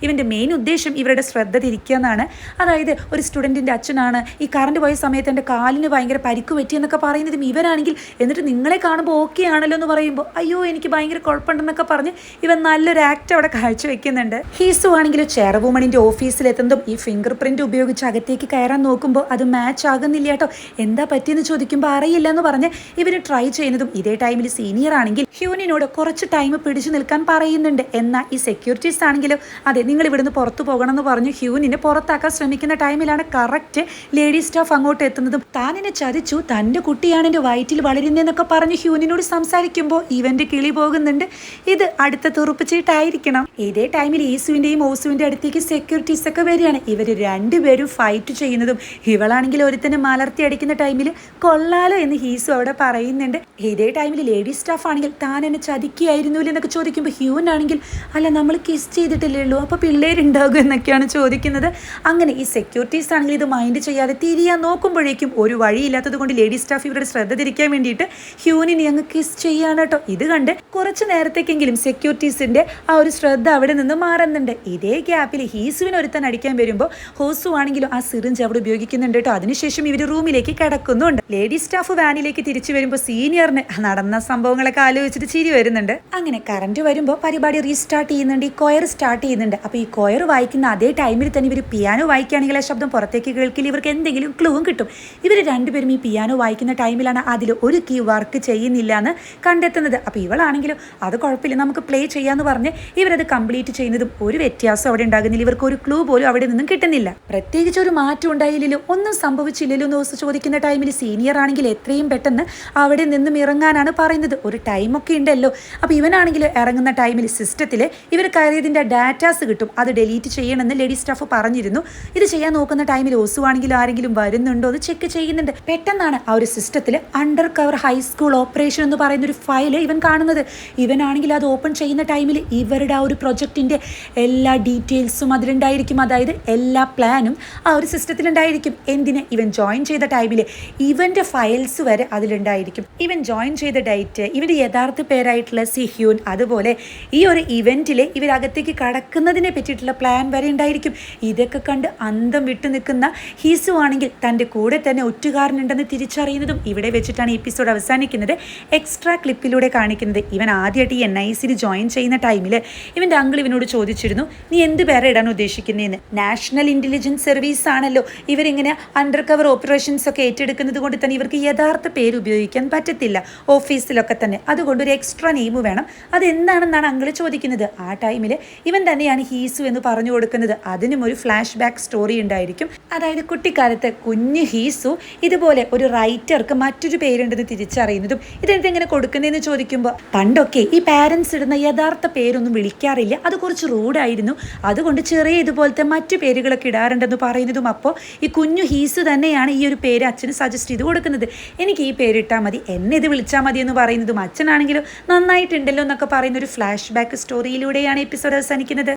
ഇവൻ്റെ മെയിൻ ഉദ്ദേശം ഇവരുടെ ശ്രദ്ധ തിരിക്കുക എന്നാണ്. അതായത് ഒരു സ്റ്റുഡൻറ്റിൻ്റെ അച്ഛനാണ്, ഈ കറണ്ട് പോയ സമയത്ത് എൻ്റെ കാലിന് ഭയങ്കര പരിക്ക് പറ്റിയെന്നൊക്കെ പറയുന്നതും ഇവരാണെങ്കിൽ എന്നിട്ട് നിങ്ങളെ കാണുമ്പോൾ ഓക്കെ ആണല്ലോ എന്ന് പറയുമ്പോൾ അയ്യോ എനിക്ക് ഭയങ്കര കുഴപ്പമുണ്ടെന്നൊക്കെ പറഞ്ഞ് ഇവൻ നല്ലൊരു ആക്ട് അവിടെ കാഴ്ചവെക്കുന്നുണ്ട്. ഹീസു ആണെങ്കിൽ ചെയർവുമണിൻ്റെ ഓഫീസിലെത്തുന്നതും ഈ ഫിംഗർ പ്രിൻ്റ് ഉപയോഗിച്ച് അകത്തേക്ക് കയറാൻ നോക്കുമ്പോൾ അത് മാച്ച് ആകുന്നില്ല കേട്ടോ. എന്താ പറ്റിയെന്ന് ചോദിക്കുമ്പോൾ അറിയില്ല എന്ന് പറഞ്ഞ് ഇവന് ട്രൈ ചെയ്യുന്നതും ഇതേ ടൈമിൽ സീനിയർ ആണെങ്കിൽ ഹ്യൂനിനോട് കുറച്ച് ടൈം പിടിച്ചു നിൽക്കാൻ പറയുന്നുണ്ട്. എന്നാൽ ഈ സെക്യൂരിറ്റീസ് ആണെങ്കിലും അതെ നിങ്ങൾ ഇവിടുന്ന് പുറത്തു പോകണം എന്ന് പറഞ്ഞ് ഹ്യൂനിനെ പുറത്താക്കാൻ ശ്രമിക്കുന്ന ടൈമിലാണ് കറക്റ്റ് ലേഡി സ്റ്റാഫ് അങ്ങോട്ട് എത്തുന്നതും താൻ എന്നെ ചതിച്ചു, തൻ്റെ കുട്ടിയാണ് എൻ്റെ വയറ്റിൽ വളരുന്നതെന്നൊക്കെ പറഞ്ഞ് ഹ്യൂനിനോട് സംസാരിക്കുമ്പോൾ ഇവൻ്റെ കിളി പോകുന്നുണ്ട്. ഇത് അടുത്ത തുറുപ്പിച്ചിട്ടായിരിക്കണം. ഇതേ ടൈമിൽ ഈസുവിൻ്റെയും ഓസുവിൻ്റെ അടുത്തേക്ക് സെക്യൂരിറ്റീസ് ഒക്കെ വരികയാണ്. ഇവർ രണ്ടുപേരും ഫൈറ്റ് ചെയ്യുന്നതും ഇവളാണെങ്കിൽ ഒരുത്തന്നെ മലർത്തി അടിക്കുന്ന ടൈമിൽ കൊള്ളാലോ എന്ന് ഹീസു അവിടെ പറയുന്നുണ്ട്. ഇതേ ടൈമിൽ ലേഡി സ്റ്റാഫ് ആണെങ്കിൽ താൻ എന്നെ ചതിക്കുകയായിരുന്നു എന്നൊക്കെ ചോദിക്കുമ്പോൾ ഹ്യൂൻ ആണെങ്കിൽ അല്ല നമ്മൾ കിസ് ചെയ്തിട്ടില്ലേ ഉള്ളൂ, അപ്പോൾ പിള്ളേരുണ്ടാകും എന്നൊക്കെയാണ് ചോദിക്കുന്നത്. അങ്ങനെ ഈ സെക്യൂരിറ്റീസ് ആണെങ്കിൽ ഇത് മൈൻഡ് ചെയ്യാതെ തിരിയാൻ നോക്കുമ്പോഴേക്കും ഒരു വഴിയില്ലാത്തത് കൊണ്ട് ലേഡി സ്റ്റാഫ് ഇവരുടെ ശ്രദ്ധ തിരിക്കാൻ വേണ്ടിയിട്ട് ഹ്യൂനിനെ അങ്ങ് കിസ് ചെയ്യാണ് കേട്ടോ. ഇത് കണ്ട് കുറച്ച് നേരത്തേക്കെങ്കിലും സെക്യൂരിറ്റീസിൻ്റെ ആ ഒരു ശ്രദ്ധ അവിടെ നിന്ന് മാറുന്നുണ്ട്. ഇതേ ഗ്യാപ്പിൽ ഹീസുവിന് ഒരുത്തൻ അടിക്കാൻ വരുമ്പോൾ ഹോസു ആണെങ്കിലും ആ സിറിഞ്ച് അവിടെ ഉപയോഗിക്കുന്നുണ്ട് കേട്ടോ. അതിനുശേഷം ഇവർ റൂമിലേക്ക് കിടക്കുന്നുണ്ട്. ലേഡി സ്റ്റാഫ് വാനിലേക്ക് തിരിച്ചു വരുമ്പോൾ സീനിയറിന് നടന്ന സംഭവങ്ങളൊക്കെ ആലോചിച്ചിട്ട് ചിരി വരുന്നുണ്ട്. അങ്ങനെ കറണ്ട് വരുമ്പോൾ പരിപാടി റീസ്റ്റാർട്ട് ചെയ്യുന്നുണ്ട്. ഈ കൊയർ സ്റ്റാർട്ട് ചെയ്യുന്നുണ്ട്. അപ്പോൾ ഈ കൊയർ വായിക്കുന്ന അതേ ടൈമിൽ തന്നെ ഇവർ പിയാനോ വായിക്കുകയാണെങ്കിൽ ആ ശബ്ദം പുറത്തേക്ക് കേൾക്കില്ല, ഇവർക്ക് എന്തെങ്കിലും ക്ലൂവും കിട്ടും. ഇവർ രണ്ടുപേരും ഈ പിയാനോ വായിക്കുന്ന ടൈമിലാണ് അതിൽ ഒരു കീ വർക്ക് ചെയ്യുന്നില്ല എന്ന് കണ്ടെത്തുന്നത്. അപ്പോൾ ഇവളാണെങ്കിലും അത് കുഴപ്പമില്ല നമുക്ക് പ്ലേ ചെയ്യാമെന്ന് പറഞ്ഞ് ഇവരത് കംപ്ലീറ്റ് ചെയ്യുന്നതും ഒരു വ്യത്യാസം അവിടെ ഉണ്ടാകുന്നില്ല. ഇവർക്ക് ഒരു ക്ലൂ പോലും അവിടെ നിന്നും കിട്ടുന്നില്ല. പ്രത്യേകിച്ച് ഒരു മാറ്റം ഉണ്ടായില്ലല്ലോ, ഒന്നും സംഭവിച്ചില്ലല്ലോ എന്ന് ചോദിക്കുന്ന ടൈമിൽ സീനിയർ ആണെങ്കിൽ എത്രയും പെട്ടെന്ന് അവിടെ നിന്നും ഇറങ്ങാനാണ് പറയുന്നത്. ഒരു ടൈമൊക്കെ ഉണ്ടല്ലോ. അപ്പോൾ ഇവനാണെങ്കിൽ ഇറങ്ങുന്ന ടൈമിൽ സിസ്റ്റത്തിൽ ഇവർ കയറിയതിൻ്റെ ഡാറ്റാസ് കിട്ടും, അത് ഡിലീറ്റ് ചെയ്യണമെന്ന് ലേഡി സ്റ്റാഫ് പറഞ്ഞിരുന്നു. ഇത് ചെയ്യാൻ നോക്കുന്ന ടൈമിൽ ഓസുവാണെങ്കിലും ആരെങ്കിലും വരുന്നുണ്ടോ എന്ന് ചെക്ക് ചെയ്യുന്നുണ്ട്. പെട്ടെന്നാണ് ആ ഒരു സിസ്റ്റത്തിൽ അണ്ടർ കവർ ഹൈസ്കൂൾ ഓപ്പറേഷൻ എന്ന് പറയുന്ന ഒരു ഫയൽ ഇവൻ കാണുന്നത്. ഇവനാണെങ്കിൽ അത് ഓപ്പൺ ചെയ്യുന്ന ടൈമിൽ ഇവരുടെ ആ ഒരു പ്രൊജക്റ്റിൻ്റെ എല്ലാ ഡീറ്റെയിൽസും അതിലുണ്ടായിരിക്കും. അതായത് എല്ലാ പ്ലാനും ആ ഒരു സിസ്റ്റത്തിലുണ്ടായിരിക്കും. എന്തിന് ഇവൻ ജോയിൻ ചെയ്ത ടൈമിൽ ഇവൻ്റെ ഫയൽസ് വരെ അതിലുണ്ടായിരിക്കും. ഇവൻ ജോയിൻ ചെയ്ത ഡേറ്റ്, ഇവൻ്റെ യഥാർത്ഥ പേരായിട്ടുള്ള സിഹ്യൂൻ, അതുപോലെ ഈ ഒരു ഇവൻറ്റിൽ ഇവരകത്തേക്ക് കടക്കുന്നതിനെ പറ്റിയിട്ടുള്ള പ്ലാൻ വരെ ഉണ്ടായിരിക്കും. ഇതൊക്കെ കണ്ട് അന്തം വിട്ടു നിൽക്കുന്ന ഹീസു ആണെങ്കിൽ തൻ്റെ കൂടെ തന്നെ ഒറ്റുകാരനുണ്ടെന്ന് തിരിച്ചറിയുന്നതും ഇവിടെ വെച്ചിട്ടാണ് എപ്പിസോഡ് അവസാനിക്കുന്നത്. എക്സ്ട്രാ ക്ലിപ്പിലൂടെ കാണിക്കുന്നത് ഇവൻ ആദ്യമായിട്ട് ഈ NICയിൽ ജോയിൻ ചെയ്യുന്ന ടൈമിൽ ഇവൻ്റെ അങ്കിൾ ഇവനോട് ചോദിച്ചിരുന്നു നീ എന്ത് പേരെ ഇടാൻ ഉദ്ദേശിക്കുന്നതെന്ന്. നാഷണൽ ഇൻ്റലിജൻസ് സർവീസ് ആണല്ലോ, ഇവരിങ്ങനെ അണ്ടർ കവർ ഓപ്പറേഷൻസ് ഒക്കെ ഏറ്റെടുക്കുന്നത് കൊണ്ട് തന്നെ ഇവർക്ക് യഥാർത്ഥ പേര് ഉപയോഗിക്കാൻ പറ്റത്തില്ല ഓഫീസിലൊക്കെ തന്നെ. അതുകൊണ്ട് ഒരു എക്സ്ട്രാ നെയിം വേണം. അതെന്താണെന്നാണ് അങ്കിൾ ചോദിക്കുന്നത്. ആ ടൈമിൽ ഇവൻ തന്നെയാണ് ഹീസു എന്ന് പറഞ്ഞു കൊടുക്കുന്നത്. അതിനും ഒരു ഫ്ലാഷ് ബാക്ക് സ്റ്റോറി ഉണ്ടായിരിക്കും. അതായത് കുട്ടിക്കാലത്ത് കുഞ്ഞു ഹീസു ഇതുപോലെ ഒരു റൈറ്റർക്ക് മറ്റൊരു പേരുണ്ടെന്ന് തിരിച്ചറിയുന്നതും ഇതെന്തെങ്ങനെ കൊടുക്കുന്നതെന്ന് ചോദിക്കുമ്പോൾ പണ്ടൊക്കെ ഈ പാരൻസ് ഇടുന്ന യഥാർത്ഥ പേരൊന്നും വിളിക്കാറില്ല, അത് കുറച്ച് റൂഡായിരുന്നു, അതുകൊണ്ട് ചെറിയ ഇതുപോലത്തെ മറ്റു പേരുകളൊക്കെ ഇടാറുണ്ടെന്ന് പറയുന്നതും അപ്പോൾ ഈ കുഞ്ഞു ഹീസു തന്നെയാണ് ഈ ഒരു പേര് അച്ഛന് സജസ്റ്റ് ചെയ്ത് കൊടുക്കുന്നത്. എനിക്ക് ഈ പേരിട്ടാൽ മതി, എന്നെ ഇത് വിളിച്ചാൽ മതി എന്ന് പറയുന്നതും അച്ഛനാണെങ്കിലും നന്നായിട്ടുണ്ടല്ലോ എന്നൊക്കെ പറയുന്ന ഒരു ഫ്ലാഷ് ബാക്ക് സ്റ്റോറിയിലൂടെയാണ് എപ്പിസോഡ് അവസാനിക്കുന്നത്.